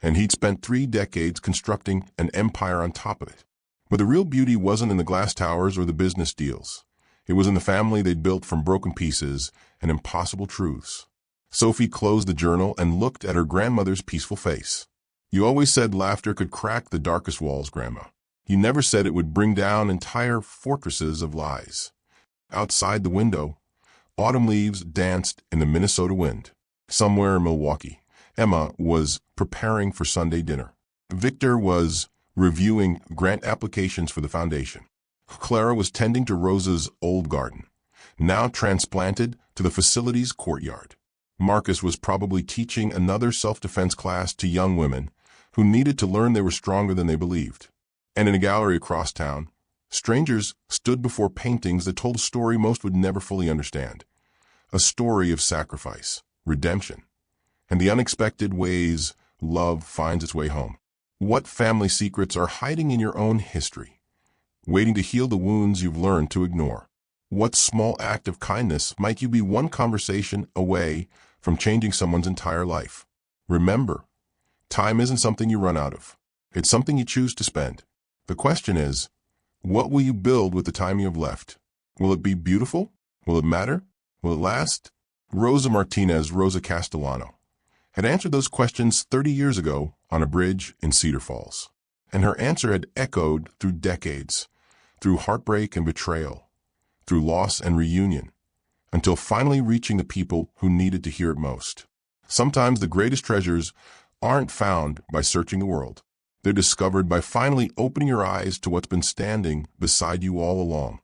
and he'd spent 3 decades constructing an empire on top of it. But the real beauty wasn't in the glass towers or the business deals. It was in the family they'd built from broken pieces and impossible truths. Sophie closed the journal and looked at her grandmother's peaceful face. "You always said laughter could crack the darkest walls, Grandma. You never said it would bring down entire fortresses of lies." Outside the window, autumn leaves danced in the Minnesota wind. Somewhere in Milwaukee, Emma was preparing for Sunday dinner. Victor was reviewing grant applications for the foundation. Clara was tending to Rosa's old garden, now transplanted to the facility's courtyard. Marcus was probably teaching another self-defense class to young women who needed to learn they were stronger than they believed. And in a gallery across town, strangers stood before paintings that told a story most would never fully understand. A story of sacrifice, redemption, and the unexpected ways love finds its way home. What family secrets are hiding in your own history, waiting to heal the wounds you've learned to ignore? What small act of kindness might you be one conversation away from changing someone's entire life? Remember, time isn't something you run out of. It's something you choose to spend. The question is, what will you build with the time you have left? Will it be beautiful? Will it matter? Will it last? Rosa Castellano, had answered those questions 30 years ago on a bridge in Cedar Falls. And her answer had echoed through decades, through heartbreak and betrayal, through loss and reunion, until finally reaching the people who needed to hear it most. Sometimes the greatest treasures aren't found by searching the world. They're discovered by finally opening your eyes to what's been standing beside you all along.